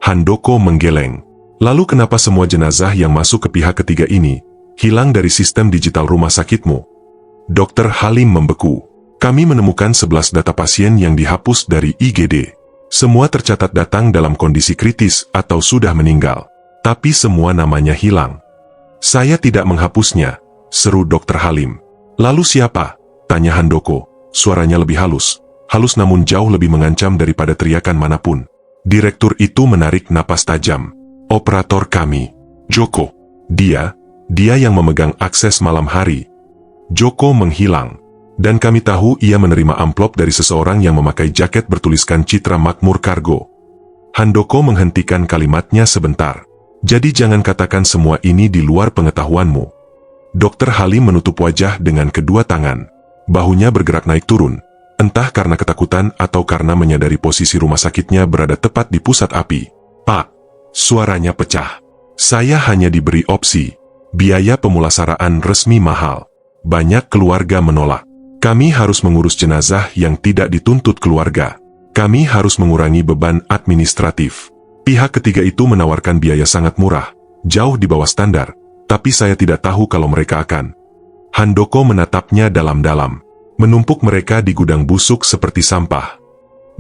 Handoko menggeleng. Lalu kenapa semua jenazah yang masuk ke pihak ketiga ini hilang dari sistem digital rumah sakitmu? Dokter Halim membeku. Kami menemukan 11 data pasien yang dihapus dari IGD. Semua tercatat datang dalam kondisi kritis atau sudah meninggal. Tapi semua namanya hilang. Saya tidak menghapusnya, seru Dokter Halim. Lalu siapa? Tanya Handoko. Suaranya lebih halus. Halus namun jauh lebih mengancam daripada teriakan manapun. Direktur itu menarik napas tajam. Operator kami, Joko. Dia yang memegang akses malam hari. Joko menghilang. Dan kami tahu ia menerima amplop dari seseorang yang memakai jaket bertuliskan Citra Makmur Kargo. Handoko menghentikan kalimatnya sebentar. Jadi jangan katakan semua ini di luar pengetahuanmu. Dokter Halim menutup wajah dengan kedua tangan. Bahunya bergerak naik turun. Entah karena ketakutan atau karena menyadari posisi rumah sakitnya berada tepat di pusat api. Pak, suaranya pecah. Saya hanya diberi opsi. Biaya pemulasaraan resmi mahal. Banyak keluarga menolak. Kami harus mengurus jenazah yang tidak dituntut keluarga. Kami harus mengurangi beban administratif. Pihak ketiga itu menawarkan biaya sangat murah, jauh di bawah standar, tapi saya tidak tahu kalau mereka akan. Handoko menatapnya dalam-dalam. Menumpuk mereka di gudang busuk seperti sampah.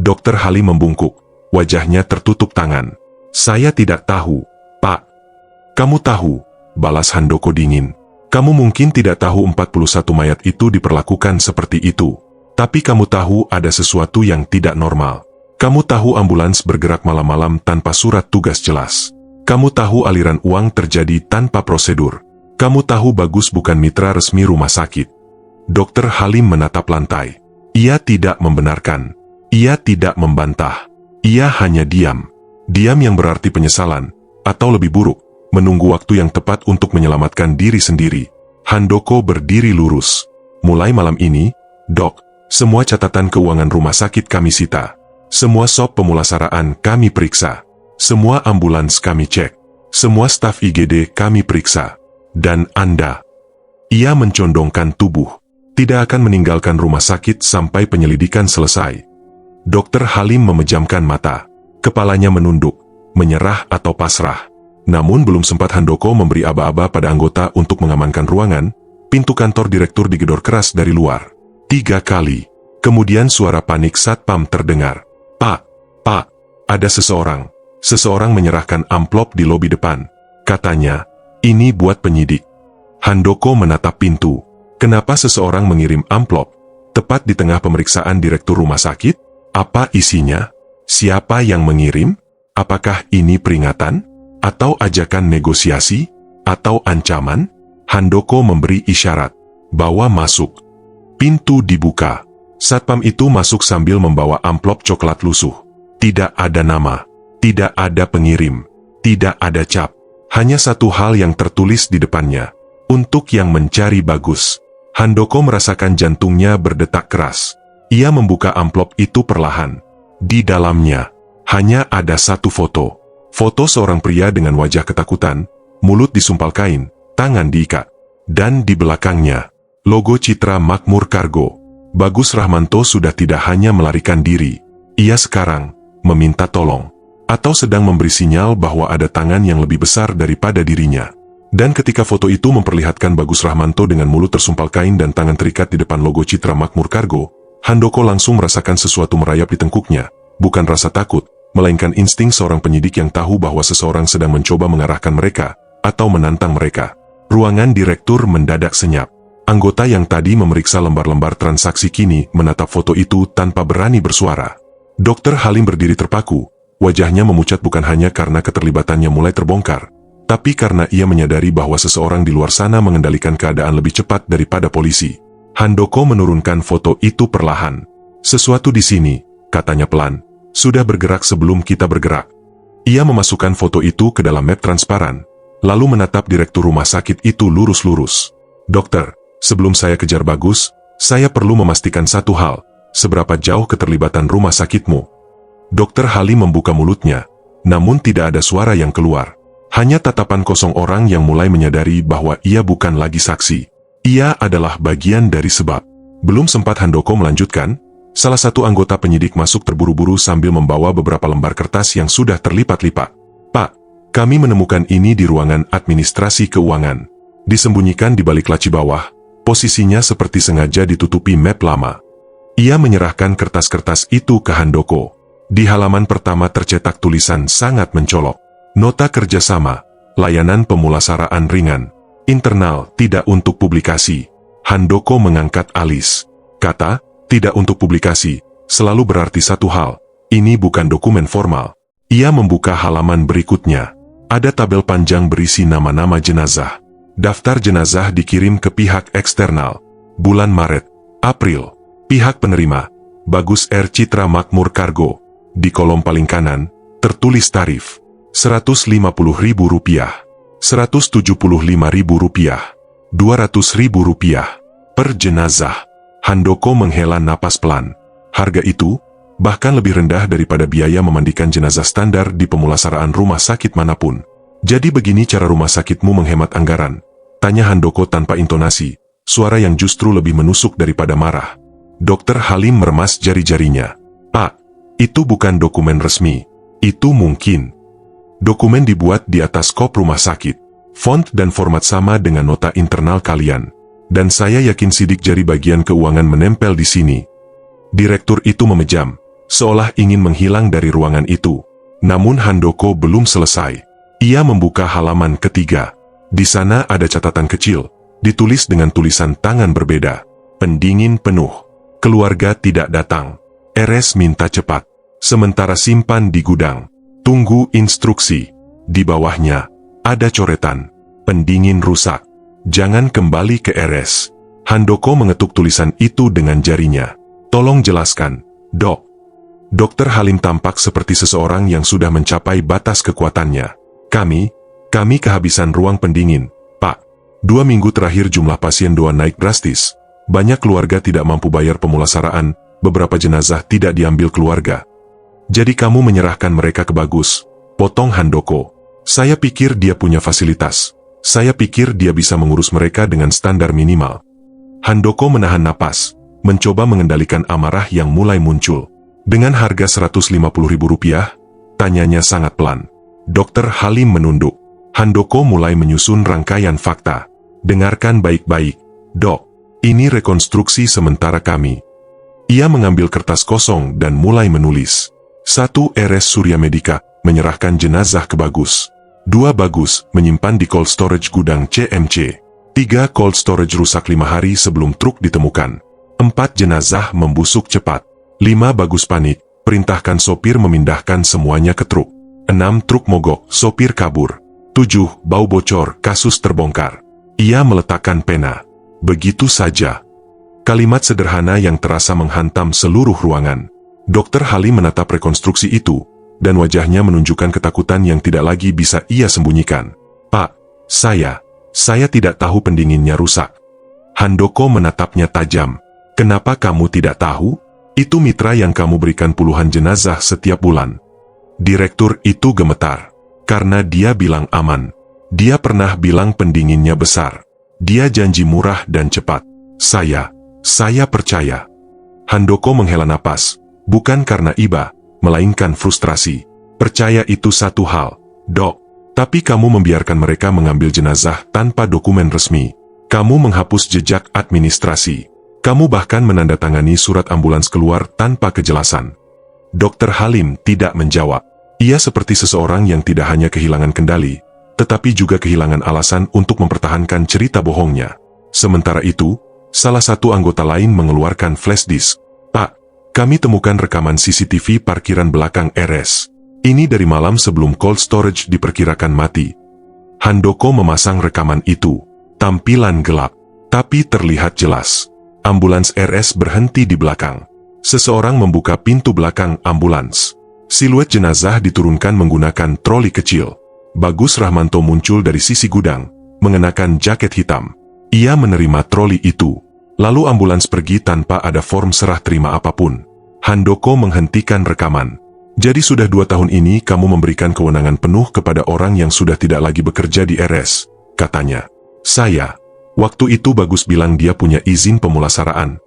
Dokter Halim membungkuk. Wajahnya tertutup tangan. Saya tidak tahu, Pak. Kamu tahu, balas Handoko dingin. Kamu mungkin tidak tahu 41 mayat itu diperlakukan seperti itu. Tapi kamu tahu ada sesuatu yang tidak normal. Kamu tahu ambulans bergerak malam-malam tanpa surat tugas jelas. Kamu tahu aliran uang terjadi tanpa prosedur. Kamu tahu Bagus bukan mitra resmi rumah sakit. Dokter Halim menatap lantai. Ia tidak membenarkan. Ia tidak membantah. Ia hanya diam. Diam yang berarti penyesalan. Atau lebih buruk, menunggu waktu yang tepat untuk menyelamatkan diri sendiri. Handoko berdiri lurus. Mulai malam ini, Dok, semua catatan keuangan rumah sakit kami sita. Semua sop pemulasaraan kami periksa. Semua ambulans kami cek. Semua staf IGD kami periksa. Dan Anda. Ia mencondongkan tubuh. Tidak akan meninggalkan rumah sakit sampai penyelidikan selesai. Dokter Halim memejamkan mata. Kepalanya menunduk, menyerah atau pasrah. Namun belum sempat Handoko memberi aba-aba pada anggota untuk mengamankan ruangan, pintu kantor direktur digedor keras dari luar. 3 kali. Kemudian suara panik satpam terdengar. Pak, ada seseorang. Seseorang menyerahkan amplop di lobi depan. Katanya, ini buat penyidik. Handoko menatap pintu. Kenapa seseorang mengirim amplop tepat di tengah pemeriksaan direktur rumah sakit? Apa isinya? Siapa yang mengirim? Apakah ini peringatan? Atau ajakan negosiasi? Atau ancaman? Handoko memberi isyarat. Bawa masuk. Pintu dibuka. Satpam itu masuk sambil membawa amplop coklat lusuh. Tidak ada nama, tidak ada pengirim, tidak ada cap. Hanya satu hal yang tertulis di depannya. Untuk yang mencari Bagus. Handoko merasakan jantungnya berdetak keras. Ia membuka amplop itu perlahan. Di dalamnya, hanya ada satu foto. Foto seorang pria dengan wajah ketakutan, mulut disumpal kain, tangan diikat. Dan di belakangnya, logo Citra Makmur Kargo. Bagus Rahmanto sudah tidak hanya melarikan diri. Ia sekarang meminta tolong. Atau sedang memberi sinyal bahwa ada tangan yang lebih besar daripada dirinya. Dan ketika foto itu memperlihatkan Bagus Rahmanto dengan mulut tersumpal kain dan tangan terikat di depan logo Citra Makmur Kargo, Handoko langsung merasakan sesuatu merayap di tengkuknya. Bukan rasa takut, melainkan insting seorang penyidik yang tahu bahwa seseorang sedang mencoba mengarahkan mereka, atau menantang mereka. Ruangan direktur mendadak senyap. Anggota yang tadi memeriksa lembar-lembar transaksi kini menatap foto itu tanpa berani bersuara. Dr. Halim berdiri terpaku, wajahnya memucat bukan hanya karena keterlibatannya mulai terbongkar, tapi karena ia menyadari bahwa seseorang di luar sana mengendalikan keadaan lebih cepat daripada polisi. Handoko menurunkan foto itu perlahan. Sesuatu di sini, katanya pelan, sudah bergerak sebelum kita bergerak. Ia memasukkan foto itu ke dalam map transparan, lalu menatap direktur rumah sakit itu lurus-lurus. Dokter, sebelum saya kejar Bagus, saya perlu memastikan satu hal, seberapa jauh keterlibatan rumah sakitmu. Dokter Halim membuka mulutnya, namun tidak ada suara yang keluar. Hanya tatapan kosong orang yang mulai menyadari bahwa ia bukan lagi saksi. Ia adalah bagian dari sebab. Belum sempat Handoko melanjutkan, salah satu anggota penyidik masuk terburu-buru sambil membawa beberapa lembar kertas yang sudah terlipat-lipat. Pak, kami menemukan ini di ruangan administrasi keuangan. Disembunyikan di balik laci bawah, posisinya seperti sengaja ditutupi map lama. Ia menyerahkan kertas-kertas itu ke Handoko. Di halaman pertama tercetak tulisan sangat mencolok. Nota kerjasama, layanan pemulasaraan ringan, internal, tidak untuk publikasi. Handoko mengangkat alis. Kata, tidak untuk publikasi, selalu berarti satu hal, ini bukan dokumen formal. Ia membuka halaman berikutnya. Ada tabel panjang berisi nama-nama jenazah. Daftar jenazah dikirim ke pihak eksternal. Bulan Maret, April. Pihak penerima, Bagus R. Citra Makmur Kargo. Di kolom paling kanan, tertulis tarif. Rp150.000, Rp175.000, Rp200.000 per jenazah. Handoko menghela napas pelan. Harga itu bahkan lebih rendah daripada biaya memandikan jenazah standar di pemulasaraan rumah sakit manapun. Jadi begini cara rumah sakitmu menghemat anggaran? Tanya Handoko tanpa intonasi, suara yang justru lebih menusuk daripada marah. Dokter Halim meremas jari-jarinya. Pak, itu bukan dokumen resmi. Itu mungkin dokumen dibuat di atas kop rumah sakit. Font dan format sama dengan nota internal kalian. Dan saya yakin sidik jari bagian keuangan menempel di sini. Direktur itu memejam, seolah ingin menghilang dari ruangan itu. Namun Handoko belum selesai. Ia membuka halaman ketiga. Di sana ada catatan kecil, ditulis dengan tulisan tangan berbeda. Pendingin penuh. Keluarga tidak datang. RS minta cepat. Sementara simpan di gudang. Tunggu instruksi. Di bawahnya, ada coretan. Pendingin rusak. Jangan kembali ke RS. Handoko mengetuk tulisan itu dengan jarinya. Tolong jelaskan, Dok. Dokter Halim tampak seperti seseorang yang sudah mencapai batas kekuatannya. Kami kehabisan ruang pendingin, Pak. 2 minggu terakhir jumlah pasien doa naik drastis. Banyak keluarga tidak mampu bayar pemulasaraan, beberapa jenazah tidak diambil keluarga. Jadi kamu menyerahkan mereka ke Bagus, potong Handoko. Saya pikir dia punya fasilitas. Saya pikir dia bisa mengurus mereka dengan standar minimal. Handoko menahan napas, mencoba mengendalikan amarah yang mulai muncul. Dengan harga Rp150.000, tanyanya sangat pelan. Dokter Halim menunduk. Handoko mulai menyusun rangkaian fakta. Dengarkan baik-baik, Dok. Ini rekonstruksi sementara kami. Ia mengambil kertas kosong dan mulai menulis. 1. RS Surya Medika menyerahkan jenazah ke Bagus. 2. Bagus menyimpan di cold storage gudang CMC. 3. Cold storage rusak 5 hari sebelum truk ditemukan. 4. Jenazah membusuk cepat. 5. Bagus panik, perintahkan sopir memindahkan semuanya ke truk. 6. Truk mogok, sopir kabur. 7. Bau bocor, kasus terbongkar. Ia meletakkan pena. Begitu saja. Kalimat sederhana yang terasa menghantam seluruh ruangan. Dr. Halim menatap rekonstruksi itu, dan wajahnya menunjukkan ketakutan yang tidak lagi bisa ia sembunyikan. Pak, saya tidak tahu pendinginnya rusak. Handoko menatapnya tajam. Kenapa kamu tidak tahu? Itu mitra yang kamu berikan puluhan jenazah setiap bulan. Direktur itu gemetar. Karena dia bilang aman. Dia pernah bilang pendinginnya besar. Dia janji murah dan cepat. Saya percaya. Handoko menghela napas. Bukan karena iba, melainkan frustrasi. Percaya itu satu hal, Dok. Tapi kamu membiarkan mereka mengambil jenazah tanpa dokumen resmi. Kamu menghapus jejak administrasi. Kamu bahkan menandatangani surat ambulans keluar tanpa kejelasan. Dr. Halim tidak menjawab. Ia seperti seseorang yang tidak hanya kehilangan kendali, tetapi juga kehilangan alasan untuk mempertahankan cerita bohongnya. Sementara itu, salah satu anggota lain mengeluarkan flash disk. Pak, kami temukan rekaman CCTV parkiran belakang RS. Ini dari malam sebelum cold storage diperkirakan mati. Handoko memasang rekaman itu. Tampilan gelap, tapi terlihat jelas. Ambulans RS berhenti di belakang. Seseorang membuka pintu belakang ambulans. Siluet jenazah diturunkan menggunakan troli kecil. Bagus Rahmanto muncul dari sisi gudang, mengenakan jaket hitam. Ia menerima troli itu. Lalu ambulans pergi tanpa ada form serah terima apapun. Handoko menghentikan rekaman. Jadi sudah 2 tahun ini kamu memberikan kewenangan penuh kepada orang yang sudah tidak lagi bekerja di RS, katanya. Waktu itu Bagus bilang dia punya izin pemulasaraan.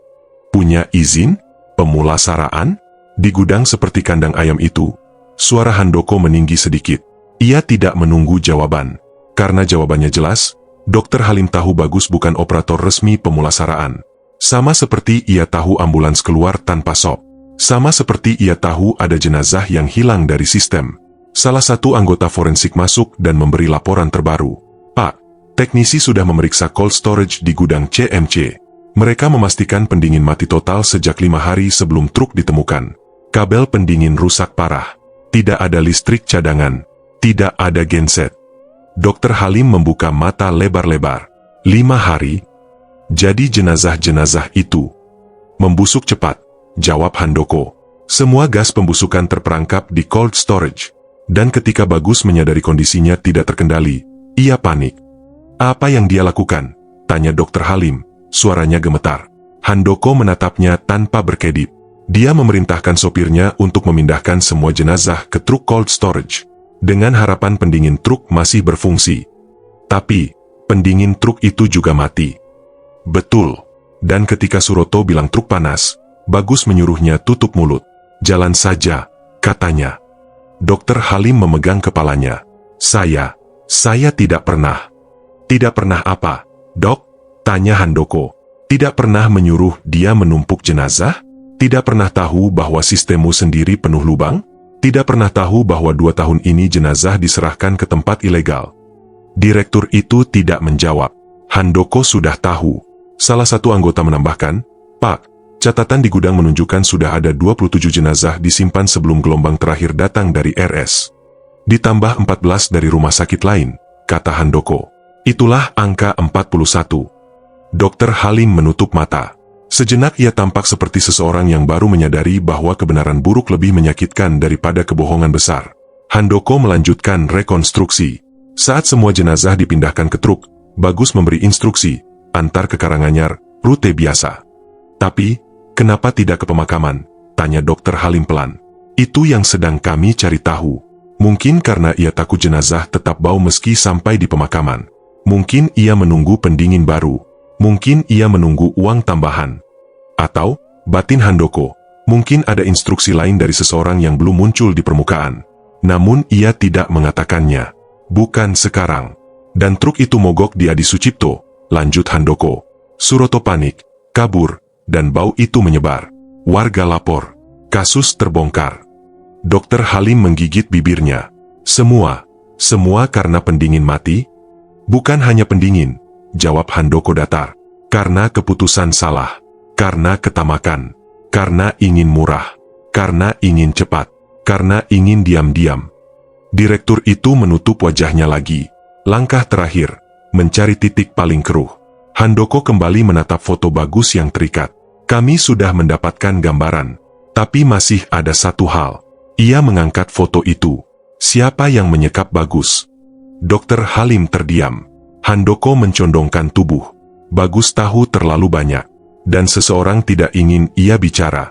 Punya izin? Pemulasaraan? Di gudang seperti kandang ayam itu, suara Handoko meninggi sedikit. Ia tidak menunggu jawaban. Karena jawabannya jelas, Dr. Halim tahu Bagus bukan operator resmi pemulasaraan. Sama seperti ia tahu ambulans keluar tanpa sop. Sama seperti ia tahu ada jenazah yang hilang dari sistem. Salah satu anggota forensik masuk dan memberi laporan terbaru. Pak, teknisi sudah memeriksa cold storage di gudang CMC. Mereka memastikan pendingin mati total sejak 5 hari sebelum truk ditemukan. Kabel pendingin rusak parah. Tidak ada listrik cadangan. Tidak ada genset. Dr. Halim membuka mata lebar-lebar. 5 hari? Jadi jenazah-jenazah itu membusuk cepat, jawab Handoko. Semua gas pembusukan terperangkap di cold storage. Dan ketika Bagus menyadari kondisinya tidak terkendali, ia panik. Apa yang dia lakukan? Tanya Dr. Halim, suaranya gemetar. Handoko menatapnya tanpa berkedip. Dia memerintahkan sopirnya untuk memindahkan semua jenazah ke truk cold storage, dengan harapan pendingin truk masih berfungsi. Tapi, pendingin truk itu juga mati. Betul. Dan ketika Suroto bilang truk panas, Bagus menyuruhnya tutup mulut. Jalan saja, katanya. Dr. Halim memegang kepalanya. Saya tidak pernah. Tidak pernah apa, Dok? Tanya Handoko. Tidak pernah menyuruh dia menumpuk jenazah? Tidak pernah tahu bahwa sistemmu sendiri penuh lubang? Tidak pernah tahu bahwa 2 tahun ini jenazah diserahkan ke tempat ilegal? Direktur itu tidak menjawab. Handoko sudah tahu. Salah satu anggota menambahkan, Pak, catatan di gudang menunjukkan sudah ada 27 jenazah disimpan sebelum gelombang terakhir datang dari RS. Ditambah 14 dari rumah sakit lain, kata Handoko. Itulah angka 41. Dr. Halim menutup mata. Sejenak ia tampak seperti seseorang yang baru menyadari bahwa kebenaran buruk lebih menyakitkan daripada kebohongan besar. Handoko melanjutkan rekonstruksi. Saat semua jenazah dipindahkan ke truk, Bagus memberi instruksi, antar ke Karanganyar, rute biasa. Tapi, kenapa tidak ke pemakaman? Tanya Dr. Halim pelan. Itu yang sedang kami cari tahu. Mungkin karena ia takut jenazah tetap bau meski sampai di pemakaman. Mungkin ia menunggu pendingin baru. Mungkin ia menunggu uang tambahan. Atau, batin Handoko, mungkin ada instruksi lain dari seseorang yang belum muncul di permukaan. Namun ia tidak mengatakannya. Bukan sekarang. Dan truk itu mogok di Adi Sucipto, lanjut Handoko. Suroto panik, kabur, dan bau itu menyebar. Warga lapor. Kasus terbongkar. Dr. Halim menggigit bibirnya. Semua karena pendingin mati? Bukan hanya pendingin, jawab Handoko datar. Karena keputusan salah. Karena ketamakan, karena ingin murah, karena ingin cepat, karena ingin diam-diam. Direktur itu menutup wajahnya lagi. Langkah terakhir, mencari titik paling keruh. Handoko kembali menatap foto Bagus yang terikat. Kami sudah mendapatkan gambaran. Tapi masih ada satu hal. Ia mengangkat foto itu. Siapa yang menyekap Bagus? Dokter Halim terdiam. Handoko mencondongkan tubuh. Bagus tahu terlalu banyak. Dan seseorang tidak ingin ia bicara.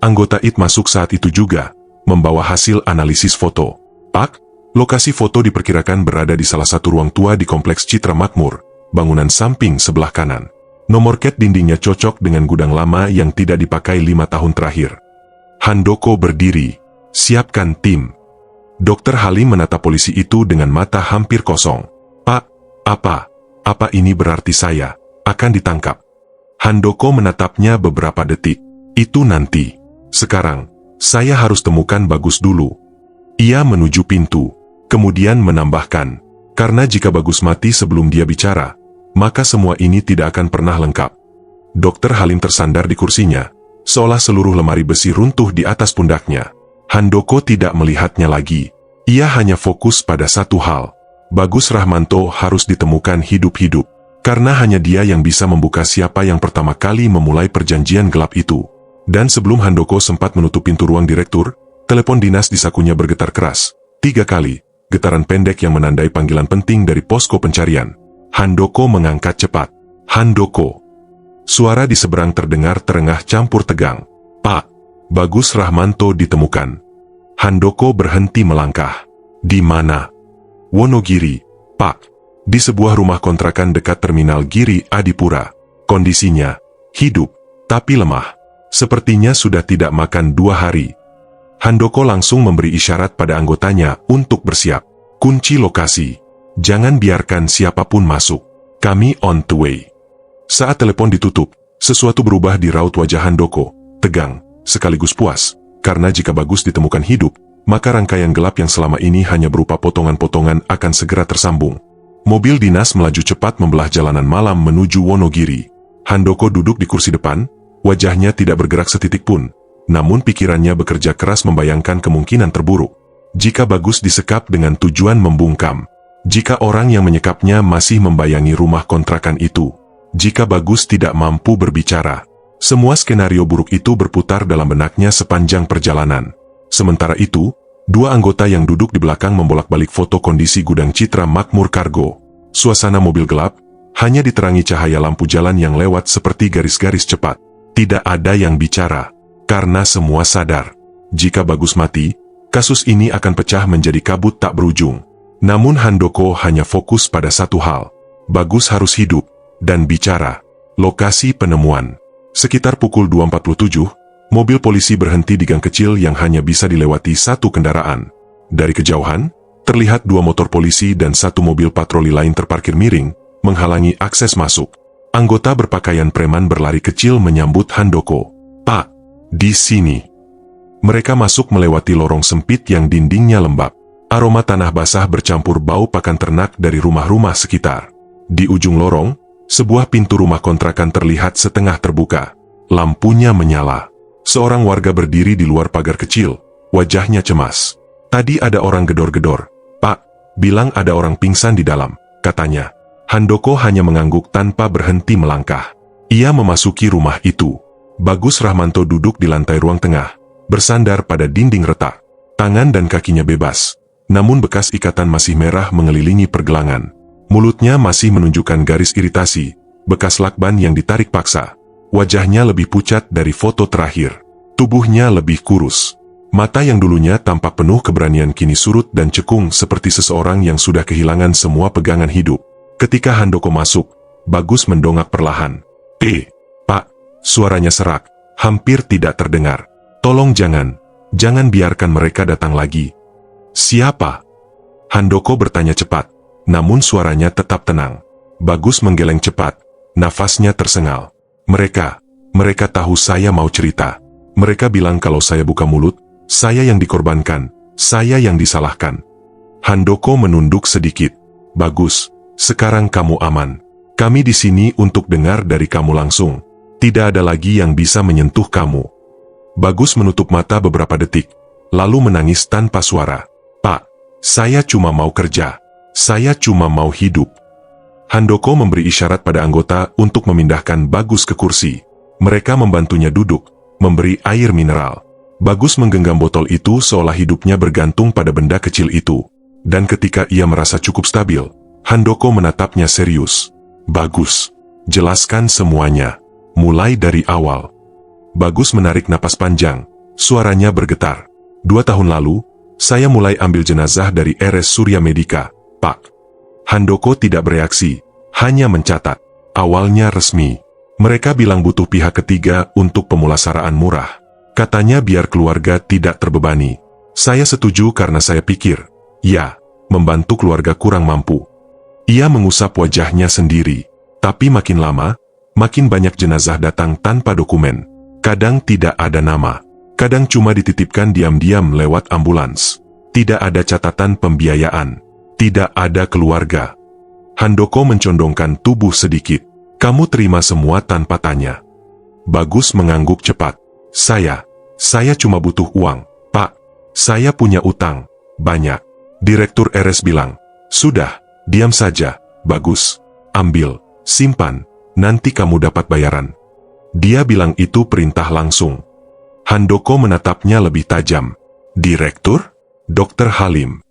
Anggota IT masuk saat itu juga, membawa hasil analisis foto. Pak, lokasi foto diperkirakan berada di salah satu ruang tua di Kompleks Citra Makmur, bangunan samping sebelah kanan. Nomor cat dindingnya cocok dengan gudang lama yang tidak dipakai 5 tahun terakhir. Handoko berdiri. Siapkan tim. Dokter Halim menatap polisi itu dengan mata hampir kosong. Pak, apa ini berarti saya akan ditangkap? Handoko menatapnya beberapa detik. Itu nanti. Sekarang, saya harus temukan Bagus dulu. Ia menuju pintu, kemudian menambahkan, karena jika Bagus mati sebelum dia bicara, maka semua ini tidak akan pernah lengkap. Dokter Halim tersandar di kursinya, seolah seluruh lemari besi runtuh di atas pundaknya. Handoko tidak melihatnya lagi. Ia hanya fokus pada satu hal. Bagus Rahmanto harus ditemukan hidup-hidup, karena hanya dia yang bisa membuka siapa yang pertama kali memulai perjanjian gelap itu. Dan sebelum Handoko sempat menutup pintu ruang direktur, telepon dinas di sakunya bergetar keras. 3 kali, getaran pendek yang menandai panggilan penting dari posko pencarian. Handoko mengangkat cepat. Handoko. Suara di seberang terdengar terengah campur tegang. Pak, Bagus Rahmanto ditemukan. Handoko berhenti melangkah. Di mana? Wonogiri, Pak. Di sebuah rumah kontrakan dekat terminal Giri Adipura. Kondisinya, hidup, tapi lemah. Sepertinya sudah tidak makan 2 hari. Handoko langsung memberi isyarat pada anggotanya untuk bersiap. Kunci lokasi. Jangan biarkan siapapun masuk. Kami on the way. Saat telepon ditutup, sesuatu berubah di raut wajah Handoko. Tegang, sekaligus puas. Karena jika Bagus ditemukan hidup, maka rangkaian gelap yang selama ini hanya berupa potongan-potongan akan segera tersambung. Mobil dinas melaju cepat membelah jalanan malam menuju Wonogiri. Handoko duduk di kursi depan. Wajahnya tidak bergerak setitik pun, namun pikirannya bekerja keras membayangkan kemungkinan terburuk. Jika Bagus disekap dengan tujuan membungkam, jika orang yang menyekapnya masih membayangi rumah kontrakan itu, jika Bagus tidak mampu berbicara, semua skenario buruk itu berputar dalam benaknya sepanjang perjalanan. Sementara itu, 2 anggota yang duduk di belakang membolak-balik foto kondisi gudang Citra Makmur Kargo. Suasana mobil gelap, hanya diterangi cahaya lampu jalan yang lewat seperti garis-garis cepat. Tidak ada yang bicara, karena semua sadar. Jika Bagus mati, kasus ini akan pecah menjadi kabut tak berujung. Namun Handoko hanya fokus pada satu hal. Bagus harus hidup, dan bicara. Lokasi penemuan. Sekitar pukul 2.47, mobil polisi berhenti di gang kecil yang hanya bisa dilewati 1 kendaraan. Dari kejauhan, terlihat 2 motor polisi dan 1 mobil patroli lain terparkir miring, menghalangi akses masuk. Anggota berpakaian preman berlari kecil menyambut Handoko. Pak, di sini. Mereka masuk melewati lorong sempit yang dindingnya lembab. Aroma tanah basah bercampur bau pakan ternak dari rumah-rumah sekitar. Di ujung lorong, sebuah pintu rumah kontrakan terlihat setengah terbuka. Lampunya menyala. Seorang warga berdiri di luar pagar kecil, wajahnya cemas. Tadi ada orang gedor-gedor. Pak, bilang ada orang pingsan di dalam, katanya. Handoko hanya mengangguk tanpa berhenti melangkah. Ia memasuki rumah itu. Bagus Rahmanto duduk di lantai ruang tengah, bersandar pada dinding retak. Tangan dan kakinya bebas, namun bekas ikatan masih merah mengelilingi pergelangan. Mulutnya masih menunjukkan garis iritasi, bekas lakban yang ditarik paksa. Wajahnya lebih pucat dari foto terakhir. Tubuhnya lebih kurus. Mata yang dulunya tampak penuh keberanian kini surut dan cekung seperti seseorang yang sudah kehilangan semua pegangan hidup. Ketika Handoko masuk, Bagus mendongak perlahan. Pak, suaranya serak, hampir tidak terdengar. Tolong jangan biarkan mereka datang lagi. Siapa? Handoko bertanya cepat, namun suaranya tetap tenang. Bagus menggeleng cepat, nafasnya tersengal. Mereka tahu saya mau cerita. Mereka bilang kalau saya buka mulut, saya yang dikorbankan, saya yang disalahkan. Handoko menunduk sedikit. Bagus. Sekarang kamu aman. Kami di sini untuk dengar dari kamu langsung. Tidak ada lagi yang bisa menyentuh kamu. Bagus menutup mata beberapa detik, lalu menangis tanpa suara. Pak, saya cuma mau kerja. Saya cuma mau hidup. Handoko memberi isyarat pada anggota untuk memindahkan Bagus ke kursi. Mereka membantunya duduk, memberi air mineral. Bagus menggenggam botol itu seolah hidupnya bergantung pada benda kecil itu. Dan ketika ia merasa cukup stabil, Handoko menatapnya serius. Bagus, jelaskan semuanya, mulai dari awal. Bagus menarik napas panjang, suaranya bergetar. 2 tahun lalu, saya mulai ambil jenazah dari RS Surya Medika, Pak. Handoko tidak bereaksi, hanya mencatat. Awalnya resmi. Mereka bilang butuh pihak ketiga untuk pemulasaraan murah. Katanya biar keluarga tidak terbebani. Saya setuju karena saya pikir, ya, membantu keluarga kurang mampu. Ia mengusap wajahnya sendiri. Tapi makin lama, makin banyak jenazah datang tanpa dokumen. Kadang tidak ada nama. Kadang cuma dititipkan diam-diam lewat ambulans. Tidak ada catatan pembiayaan. Tidak ada keluarga. Handoko mencondongkan tubuh sedikit. Kamu terima semua tanpa tanya. Bagus mengangguk cepat. Saya cuma butuh uang, Pak. Saya punya utang, banyak. Direktur RS bilang, sudah, diam saja, Bagus. Ambil, simpan, nanti kamu dapat bayaran. Dia bilang itu perintah langsung. Handoko menatapnya lebih tajam. Direktur? Dokter Halim.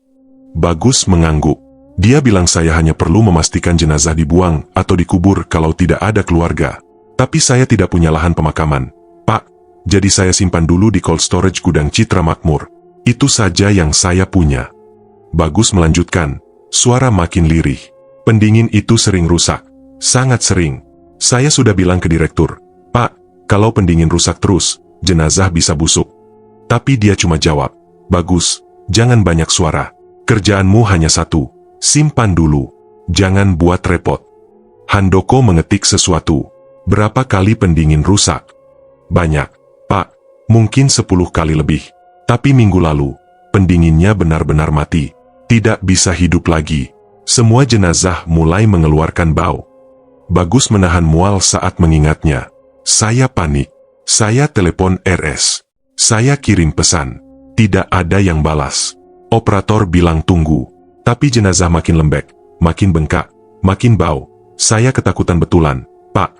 Bagus mengangguk. Dia bilang saya hanya perlu memastikan jenazah dibuang atau dikubur kalau tidak ada keluarga. Tapi saya tidak punya lahan pemakaman, Pak. Jadi saya simpan dulu di cold storage gudang Citra Makmur. Itu saja yang saya punya. Bagus melanjutkan, suara makin lirih. Pendingin itu sering rusak. Sangat sering. Saya sudah bilang ke direktur, Pak, kalau pendingin rusak terus, jenazah bisa busuk. Tapi dia cuma jawab, Bagus, jangan banyak suara. Kerjaanmu hanya satu, simpan dulu, jangan buat repot. Handoko mengetik sesuatu. Berapa kali pendingin rusak? Banyak, Pak, mungkin 10 kali lebih. Tapi minggu lalu, pendinginnya benar-benar mati. Tidak bisa hidup lagi. Semua jenazah mulai mengeluarkan bau. Bagus menahan mual saat mengingatnya. Saya panik. Saya telepon RS. Saya kirim pesan. Tidak ada yang balas. Operator bilang tunggu. Tapi jenazah makin lembek, makin bengkak, makin bau. Saya ketakutan betulan, Pak.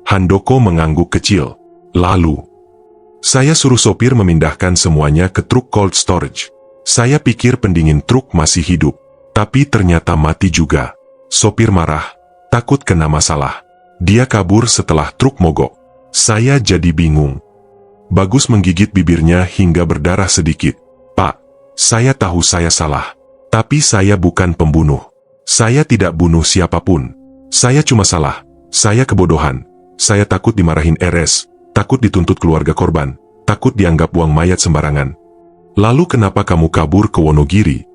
Handoko mengangguk kecil. Lalu, saya suruh sopir memindahkan semuanya ke truk cold storage. Saya pikir pendingin truk masih hidup. Tapi ternyata mati juga. Sopir marah, takut kena masalah. Dia kabur setelah truk mogok. Saya jadi bingung. Bagus menggigit bibirnya hingga berdarah sedikit. Pak, saya tahu saya salah. Tapi saya bukan pembunuh. Saya tidak bunuh siapapun. Saya cuma salah. Saya kebodohan. Saya takut dimarahin RS. Takut dituntut keluarga korban. Takut dianggap buang mayat sembarangan. Lalu kenapa kamu kabur ke Wonogiri?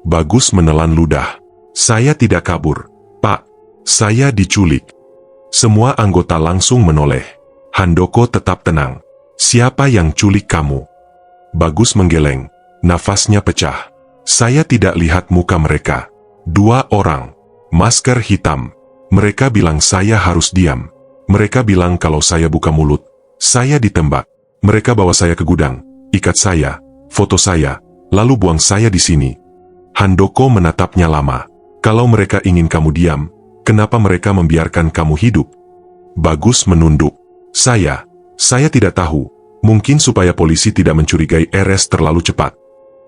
Bagus menelan ludah. Saya tidak kabur, Pak. Saya diculik. Semua anggota langsung menoleh. Handoko tetap tenang. Siapa yang culik kamu? Bagus menggeleng. Nafasnya pecah. Saya tidak lihat muka mereka. 2 orang. Masker hitam. Mereka bilang saya harus diam. Mereka bilang kalau saya buka mulut, saya ditembak. Mereka bawa saya ke gudang, ikat saya, foto saya, lalu buang saya di sini. Handoko menatapnya lama. Kalau mereka ingin kamu diam, kenapa mereka membiarkan kamu hidup? Bagus menunduk. Saya tidak tahu. Mungkin supaya polisi tidak mencurigai RS terlalu cepat.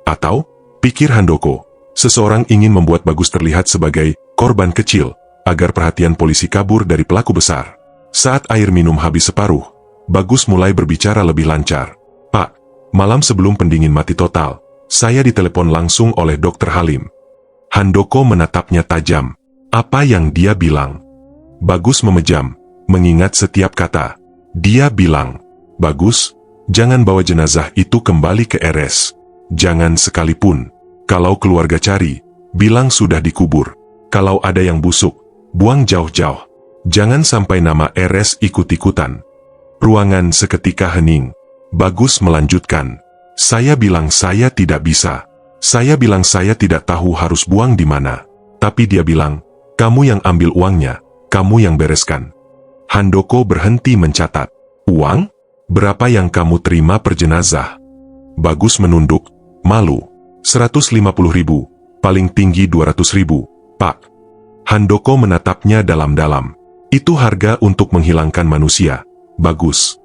Atau, pikir Handoko, seseorang ingin membuat Bagus terlihat sebagai korban kecil, agar perhatian polisi kabur dari pelaku besar. Saat air minum habis separuh, Bagus mulai berbicara lebih lancar. Pak, malam sebelum pendingin mati total, saya ditelepon langsung oleh Dokter Halim. Handoko menatapnya tajam. Apa yang dia bilang? Bagus memejam, mengingat setiap kata. Dia bilang, Bagus, jangan bawa jenazah itu kembali ke RS. Jangan sekalipun. Kalau keluarga cari, bilang sudah dikubur. Kalau ada yang busuk, buang jauh-jauh. Jangan sampai nama RS ikut-ikutan. Ruangan seketika hening. Bagus melanjutkan. Saya bilang saya tidak bisa. Saya bilang saya tidak tahu harus buang di mana. Tapi dia bilang, kamu yang ambil uangnya, kamu yang bereskan. Handoko berhenti mencatat. Uang? Berapa yang kamu terima per jenazah? Bagus menunduk, malu. 150.000, paling tinggi 200.000, Pak. Handoko menatapnya dalam-dalam. Itu harga untuk menghilangkan manusia. Bagus.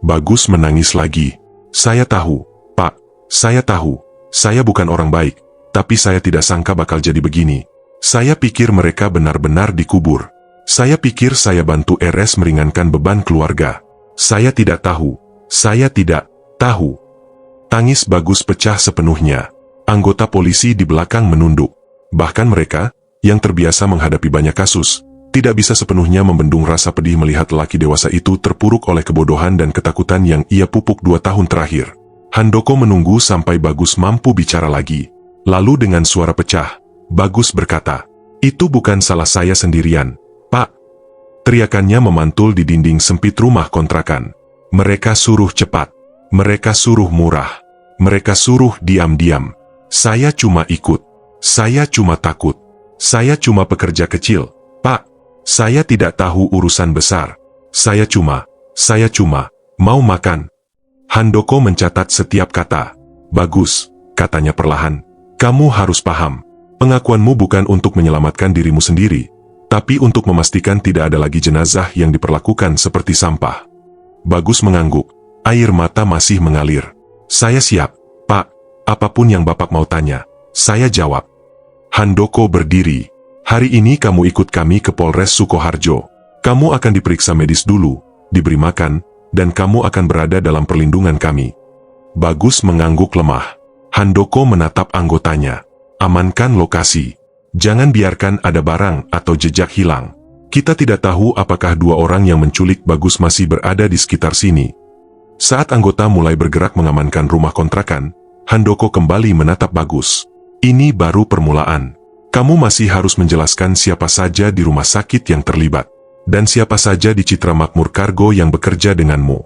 Bagus menangis lagi. Saya tahu, Pak. Saya tahu. Saya bukan orang baik. Tapi saya tidak sangka bakal jadi begini. Saya pikir mereka benar-benar dikubur. Saya pikir saya bantu RS meringankan beban keluarga. Saya tidak tahu. Saya tidak tahu. Tangis Bagus pecah sepenuhnya. Anggota polisi di belakang menunduk. Bahkan mereka, yang terbiasa menghadapi banyak kasus, tidak bisa sepenuhnya membendung rasa pedih melihat lelaki dewasa itu terpuruk oleh kebodohan dan ketakutan yang ia pupuk 2 tahun terakhir. Handoko menunggu sampai Bagus mampu bicara lagi. Lalu dengan suara pecah, Bagus berkata, "Itu bukan salah saya sendirian, Pak." Teriakannya memantul di dinding sempit rumah kontrakan. Mereka suruh cepat. Mereka suruh murah. Mereka suruh diam-diam. Saya cuma ikut. Saya cuma takut. Saya cuma pekerja kecil, Pak. Saya tidak tahu urusan besar. Saya cuma mau makan. Handoko mencatat setiap kata. Bagus, katanya perlahan. Kamu harus paham. Pengakuanmu bukan untuk menyelamatkan dirimu sendiri, tapi untuk memastikan tidak ada lagi jenazah yang diperlakukan seperti sampah. Bagus mengangguk. Air mata masih mengalir. Saya siap, Pak. Apapun yang Bapak mau tanya, saya jawab. Handoko berdiri. Hari ini kamu ikut kami ke Polres Sukoharjo. Kamu akan diperiksa medis dulu, diberi makan, dan kamu akan berada dalam perlindungan kami. Bagus mengangguk lemah. Handoko menatap anggotanya. Amankan lokasi. Jangan biarkan ada barang atau jejak hilang. Kita tidak tahu apakah 2 orang yang menculik Bagus masih berada di sekitar sini. Saat anggota mulai bergerak mengamankan rumah kontrakan, Handoko kembali menatap Bagus. Ini baru permulaan. Kamu masih harus menjelaskan siapa saja di rumah sakit yang terlibat, dan siapa saja di Citra Makmur Kargo yang bekerja denganmu.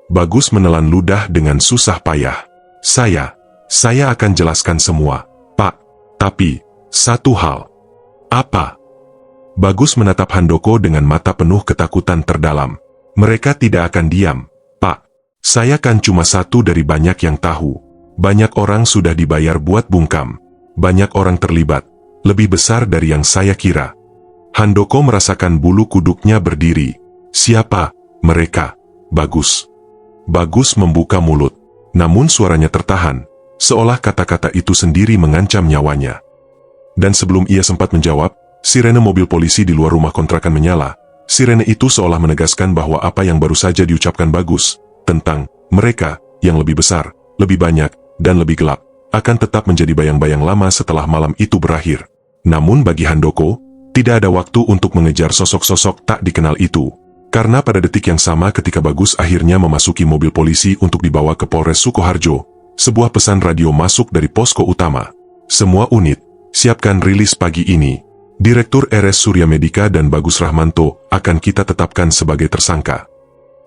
Bagus menelan ludah dengan susah payah. Saya akan jelaskan semua, Pak. Tapi, satu hal. Apa? Bagus menatap Handoko dengan mata penuh ketakutan terdalam. Mereka tidak akan diam, Pak. Saya kan cuma satu dari banyak yang tahu. Banyak orang sudah dibayar buat bungkam. Banyak orang terlibat. Lebih besar dari yang saya kira. Handoko merasakan bulu kuduknya berdiri. Siapa mereka? Bagus. Bagus membuka mulut. Namun suaranya tertahan, seolah kata-kata itu sendiri mengancam nyawanya. Dan sebelum ia sempat menjawab, sirene mobil polisi di luar rumah kontrakan menyala. Sirene itu seolah menegaskan bahwa apa yang baru saja diucapkan Bagus tentang mereka yang lebih besar, lebih banyak, dan lebih gelap, akan tetap menjadi bayang-bayang lama setelah malam itu berakhir. Namun bagi Handoko, tidak ada waktu untuk mengejar sosok-sosok tak dikenal itu. Karena pada detik yang sama ketika Bagus akhirnya memasuki mobil polisi untuk dibawa ke Polres Sukoharjo, sebuah pesan radio masuk dari posko utama. Semua unit, siapkan rilis pagi ini. Direktur RS Surya Medika dan Bagus Rahmanto akan kita tetapkan sebagai tersangka.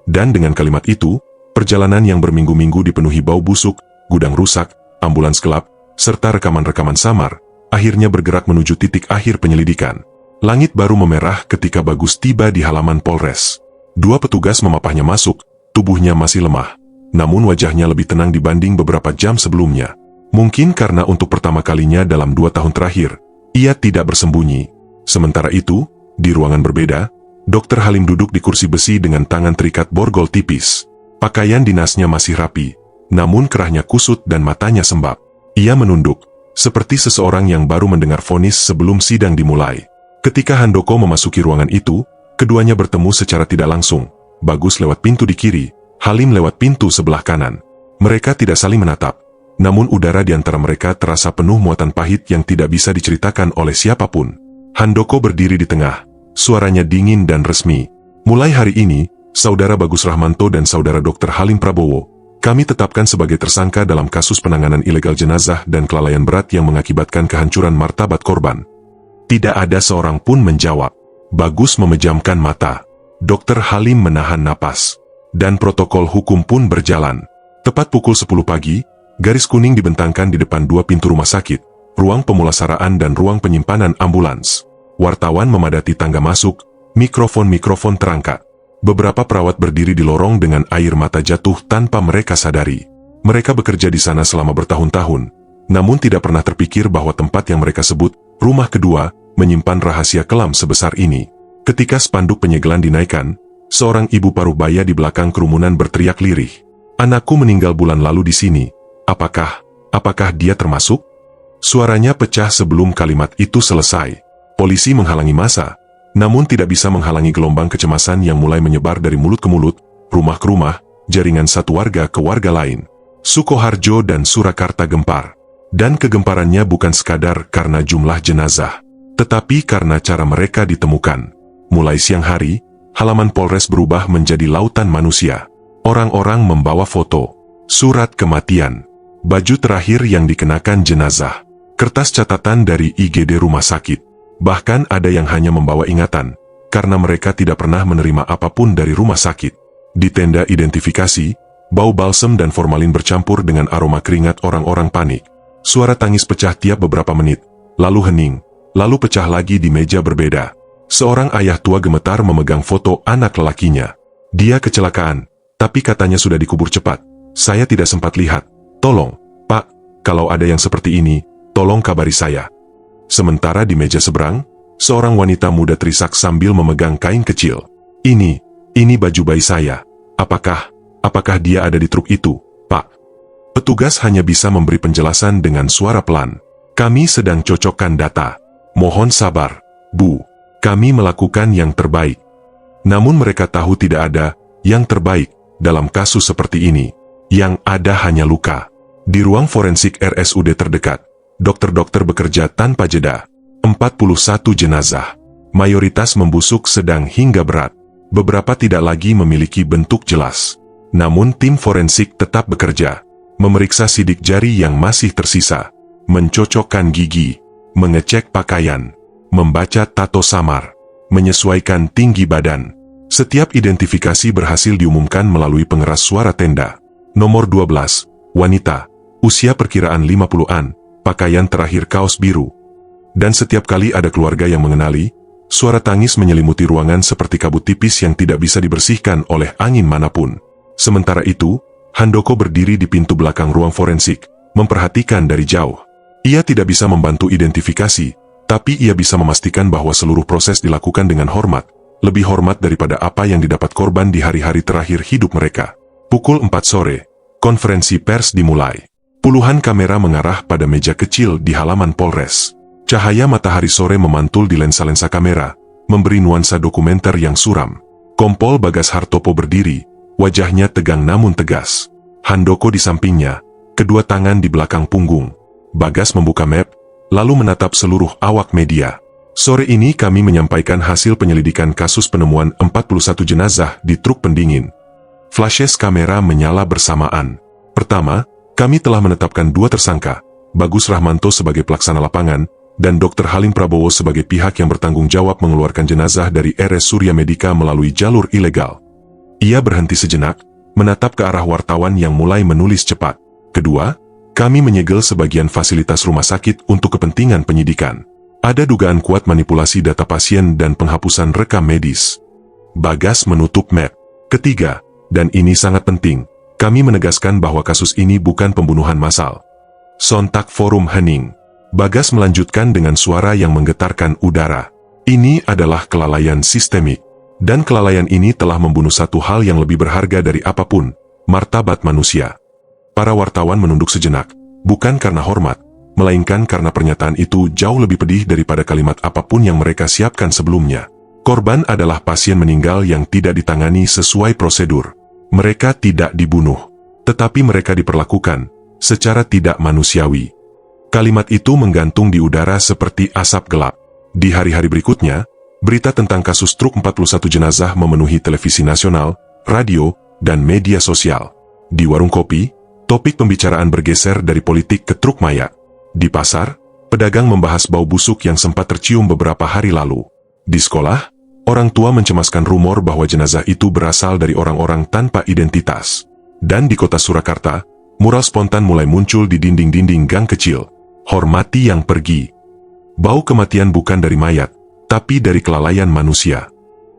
Dan dengan kalimat itu, perjalanan yang berminggu-minggu dipenuhi bau busuk, gudang rusak, ambulans gelap, serta rekaman-rekaman samar, akhirnya bergerak menuju titik akhir penyelidikan. Langit baru memerah ketika Bagus tiba di halaman Polres. 2 petugas memapahnya masuk, tubuhnya masih lemah. Namun wajahnya lebih tenang dibanding beberapa jam sebelumnya. Mungkin karena untuk pertama kalinya dalam 2 tahun terakhir, ia tidak bersembunyi. Sementara itu, di ruangan berbeda, Dr. Halim duduk di kursi besi dengan tangan terikat borgol tipis. Pakaian dinasnya masih rapi, namun kerahnya kusut dan matanya sembab. Ia menunduk, seperti seseorang yang baru mendengar vonis sebelum sidang dimulai. Ketika Handoko memasuki ruangan itu, keduanya bertemu secara tidak langsung. Bagus lewat pintu di kiri, Halim lewat pintu sebelah kanan. Mereka tidak saling menatap, namun udara di antara mereka terasa penuh muatan pahit yang tidak bisa diceritakan oleh siapapun. Handoko berdiri di tengah, suaranya dingin dan resmi. Mulai hari ini, Saudara Bagus Rahmanto dan Saudara Dr. Halim Prabowo, kami tetapkan sebagai tersangka dalam kasus penanganan ilegal jenazah dan kelalaian berat yang mengakibatkan kehancuran martabat korban. Tidak ada seorang pun menjawab. Bagus memejamkan mata. Dr. Halim menahan napas. Dan protokol hukum pun berjalan. Tepat pukul 10 pagi, garis kuning dibentangkan di depan 2 pintu rumah sakit, ruang pemulasaraan dan ruang penyimpanan ambulans. Wartawan memadati tangga masuk, mikrofon-mikrofon terangkat. Beberapa perawat berdiri di lorong dengan air mata jatuh tanpa mereka sadari. Mereka bekerja di sana selama bertahun-tahun, namun tidak pernah terpikir bahwa tempat yang mereka sebut rumah kedua menyimpan rahasia kelam sebesar ini. Ketika spanduk penyegelan dinaikkan, seorang ibu paruh baya di belakang kerumunan berteriak lirih. "Anakku meninggal bulan lalu di sini. Apakah dia termasuk?" Suaranya pecah sebelum kalimat itu selesai. Polisi menghalangi massa, namun tidak bisa menghalangi gelombang kecemasan yang mulai menyebar dari mulut ke mulut, rumah ke rumah, jaringan satu warga ke warga lain. Sukoharjo dan Surakarta gempar. Dan kegemparannya bukan sekadar karena jumlah jenazah, tetapi karena cara mereka ditemukan. Mulai siang hari, halaman Polres berubah menjadi lautan manusia. Orang-orang membawa foto, surat kematian, baju terakhir yang dikenakan jenazah, kertas catatan dari IGD rumah sakit. Bahkan ada yang hanya membawa ingatan, karena mereka tidak pernah menerima apapun dari rumah sakit. Di tenda identifikasi, bau balsem dan formalin bercampur dengan aroma keringat orang-orang panik. Suara tangis pecah tiap beberapa menit, lalu hening, lalu pecah lagi di meja berbeda. Seorang ayah tua gemetar memegang foto anak lelakinya. "Dia kecelakaan, tapi katanya sudah dikubur cepat. Saya tidak sempat lihat. Tolong, Pak, kalau ada yang seperti ini, tolong kabari saya." Sementara di meja seberang, seorang wanita muda terisak sambil memegang kain kecil. Ini baju bayi saya. Apakah dia ada di truk itu, Pak?" Petugas hanya bisa memberi penjelasan dengan suara pelan. "Kami sedang cocokkan data. Mohon sabar, Bu. Kami melakukan yang terbaik." Namun mereka tahu tidak ada yang terbaik dalam kasus seperti ini. Yang ada hanya luka. Di ruang forensik RSUD terdekat, dokter-dokter bekerja tanpa jeda. 41 jenazah. Mayoritas membusuk sedang hingga berat. Beberapa tidak lagi memiliki bentuk jelas. Namun tim forensik tetap bekerja. Memeriksa sidik jari yang masih tersisa, mencocokkan gigi, mengecek pakaian, membaca tato samar, menyesuaikan tinggi badan. Setiap identifikasi berhasil diumumkan melalui pengeras suara tenda. Nomor 12, wanita, usia perkiraan 50-an, pakaian terakhir kaos biru. Dan setiap kali ada keluarga yang mengenali, suara tangis menyelimuti ruangan seperti kabut tipis yang tidak bisa dibersihkan oleh angin manapun. Sementara itu, Handoko berdiri di pintu belakang ruang forensik, memperhatikan dari jauh. Ia tidak bisa membantu identifikasi, tapi ia bisa memastikan bahwa seluruh proses dilakukan dengan hormat, lebih hormat daripada apa yang didapat korban di hari-hari terakhir hidup mereka. Pukul 4 sore, konferensi pers dimulai. Puluhan kamera mengarah pada meja kecil di halaman Polres. Cahaya matahari sore memantul di lensa-lensa kamera, memberi nuansa dokumenter yang suram. Kompol Bagas Hartopo berdiri, wajahnya tegang namun tegas. Handoko di sampingnya, kedua tangan di belakang punggung. Bagas membuka map, lalu menatap seluruh awak media. "Sore ini kami menyampaikan hasil penyelidikan kasus penemuan 41 jenazah di truk pendingin." Flashes kamera menyala bersamaan. Pertama, kami telah menetapkan 2 tersangka, Bagus Rahmanto sebagai pelaksana lapangan, dan Dr. Halim Prabowo sebagai pihak yang bertanggung jawab mengeluarkan jenazah dari RS Surya Medika melalui jalur ilegal. Ia berhenti sejenak, menatap ke arah wartawan yang mulai menulis cepat. "Kedua, kami menyegel sebagian fasilitas rumah sakit untuk kepentingan penyidikan. Ada dugaan kuat manipulasi data pasien dan penghapusan rekam medis." Bagas menutup map. "Ketiga, dan ini sangat penting, kami menegaskan bahwa kasus ini bukan pembunuhan massal." Sontak forum hening. Bagas melanjutkan dengan suara yang menggetarkan udara. "Ini adalah kelalaian sistemik. Dan kelalaian ini telah membunuh satu hal yang lebih berharga dari apapun, martabat manusia." Para wartawan menunduk sejenak, bukan karena hormat, melainkan karena pernyataan itu jauh lebih pedih daripada kalimat apapun yang mereka siapkan sebelumnya. Korban adalah pasien meninggal yang tidak ditangani sesuai prosedur. Mereka tidak dibunuh, tetapi mereka diperlakukan secara tidak manusiawi. Kalimat itu menggantung di udara seperti asap gelap. Di hari-hari berikutnya, berita tentang kasus truk 41 jenazah memenuhi televisi nasional, radio, dan media sosial. Di warung kopi, topik pembicaraan bergeser dari politik ke truk mayat. Di pasar, pedagang membahas bau busuk yang sempat tercium beberapa hari lalu. Di sekolah, orang tua mencemaskan rumor bahwa jenazah itu berasal dari orang-orang tanpa identitas. Dan di kota Surakarta, mural spontan mulai muncul di dinding-dinding gang kecil. "Hormati yang pergi." Bau kematian bukan dari mayat, tapi dari kelalaian manusia.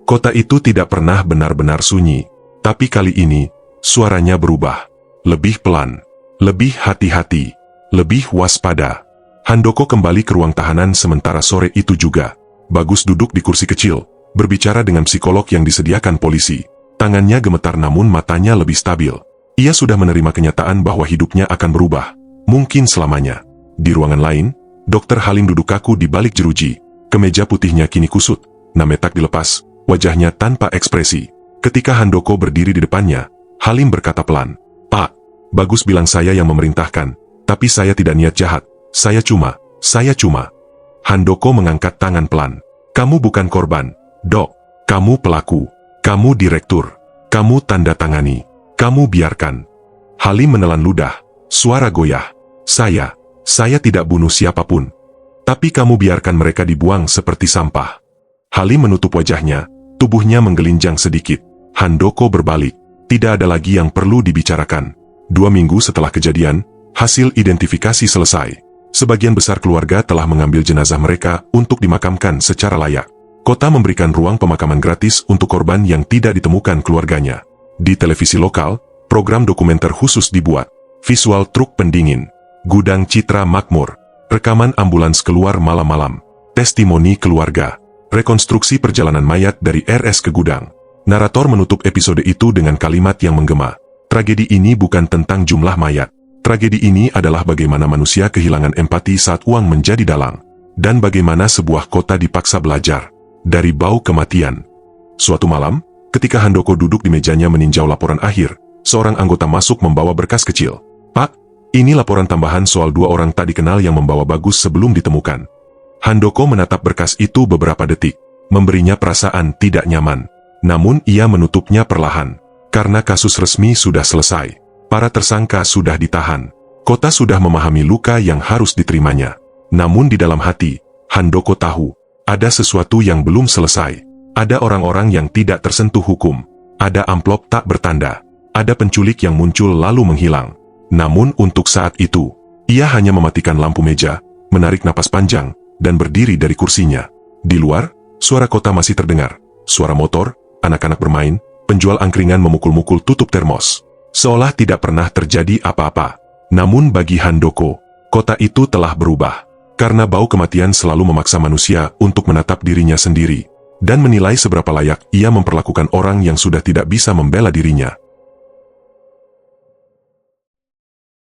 Kota itu tidak pernah benar-benar sunyi, tapi kali ini, suaranya berubah. Lebih pelan, lebih hati-hati, lebih waspada. Handoko kembali ke ruang tahanan sementara sore itu juga. Bagus duduk di kursi kecil, berbicara dengan psikolog yang disediakan polisi. Tangannya gemetar namun matanya lebih stabil. Ia sudah menerima kenyataan bahwa hidupnya akan berubah, mungkin selamanya. Di ruangan lain, Dr. Halim duduk kaku di balik jeruji. Kemeja putihnya kini kusut, nametak dilepas, wajahnya tanpa ekspresi. Ketika Handoko berdiri di depannya, Halim berkata pelan, "Pak, Bagus bilang saya yang memerintahkan, tapi saya tidak niat jahat. Saya cuma. Handoko mengangkat tangan pelan. Kamu bukan korban, Dok. Kamu pelaku. Kamu direktur. Kamu tanda tangani. Kamu biarkan." Halim menelan ludah, suara goyah. Saya tidak bunuh siapapun. Tapi kamu biarkan mereka dibuang seperti sampah." Halim menutup wajahnya, tubuhnya menggelinjang sedikit. Handoko berbalik. Tidak ada lagi yang perlu dibicarakan. 2 minggu setelah kejadian, hasil identifikasi selesai. Sebagian besar keluarga telah mengambil jenazah mereka untuk dimakamkan secara layak. Kota memberikan ruang pemakaman gratis untuk korban yang tidak ditemukan keluarganya. Di televisi lokal, program dokumenter khusus dibuat. Visual truk pendingin, gudang citra makmur, rekaman ambulans keluar malam-malam, testimoni keluarga, rekonstruksi perjalanan mayat dari RS ke gudang. Narator menutup episode itu dengan kalimat yang menggema. Tragedi ini bukan tentang jumlah mayat. Tragedi ini adalah bagaimana manusia kehilangan empati saat uang menjadi dalang. Dan bagaimana sebuah kota dipaksa belajar dari bau kematian. Suatu malam, ketika Handoko duduk di mejanya meninjau laporan akhir, seorang anggota masuk membawa berkas kecil. "Pak, ini laporan tambahan soal 2 orang tak dikenal yang membawa Bagus sebelum ditemukan." Handoko menatap berkas itu beberapa detik, memberinya perasaan tidak nyaman. Namun ia menutupnya perlahan. Karena kasus resmi sudah selesai. Para tersangka sudah ditahan. Kota sudah memahami luka yang harus diterimanya. Namun di dalam hati, Handoko tahu, ada sesuatu yang belum selesai. Ada orang-orang yang tidak tersentuh hukum. Ada amplop tak bertanda. Ada penculik yang muncul lalu menghilang. Namun untuk saat itu, ia hanya mematikan lampu meja, menarik napas panjang, dan berdiri dari kursinya. Di luar, suara kota masih terdengar. Suara motor, anak-anak bermain, penjual angkringan memukul-mukul tutup termos. Seolah tidak pernah terjadi apa-apa. Namun bagi Handoko, kota itu telah berubah. Karena bau kematian selalu memaksa manusia untuk menatap dirinya sendiri. Dan menilai seberapa layak ia memperlakukan orang yang sudah tidak bisa membela dirinya.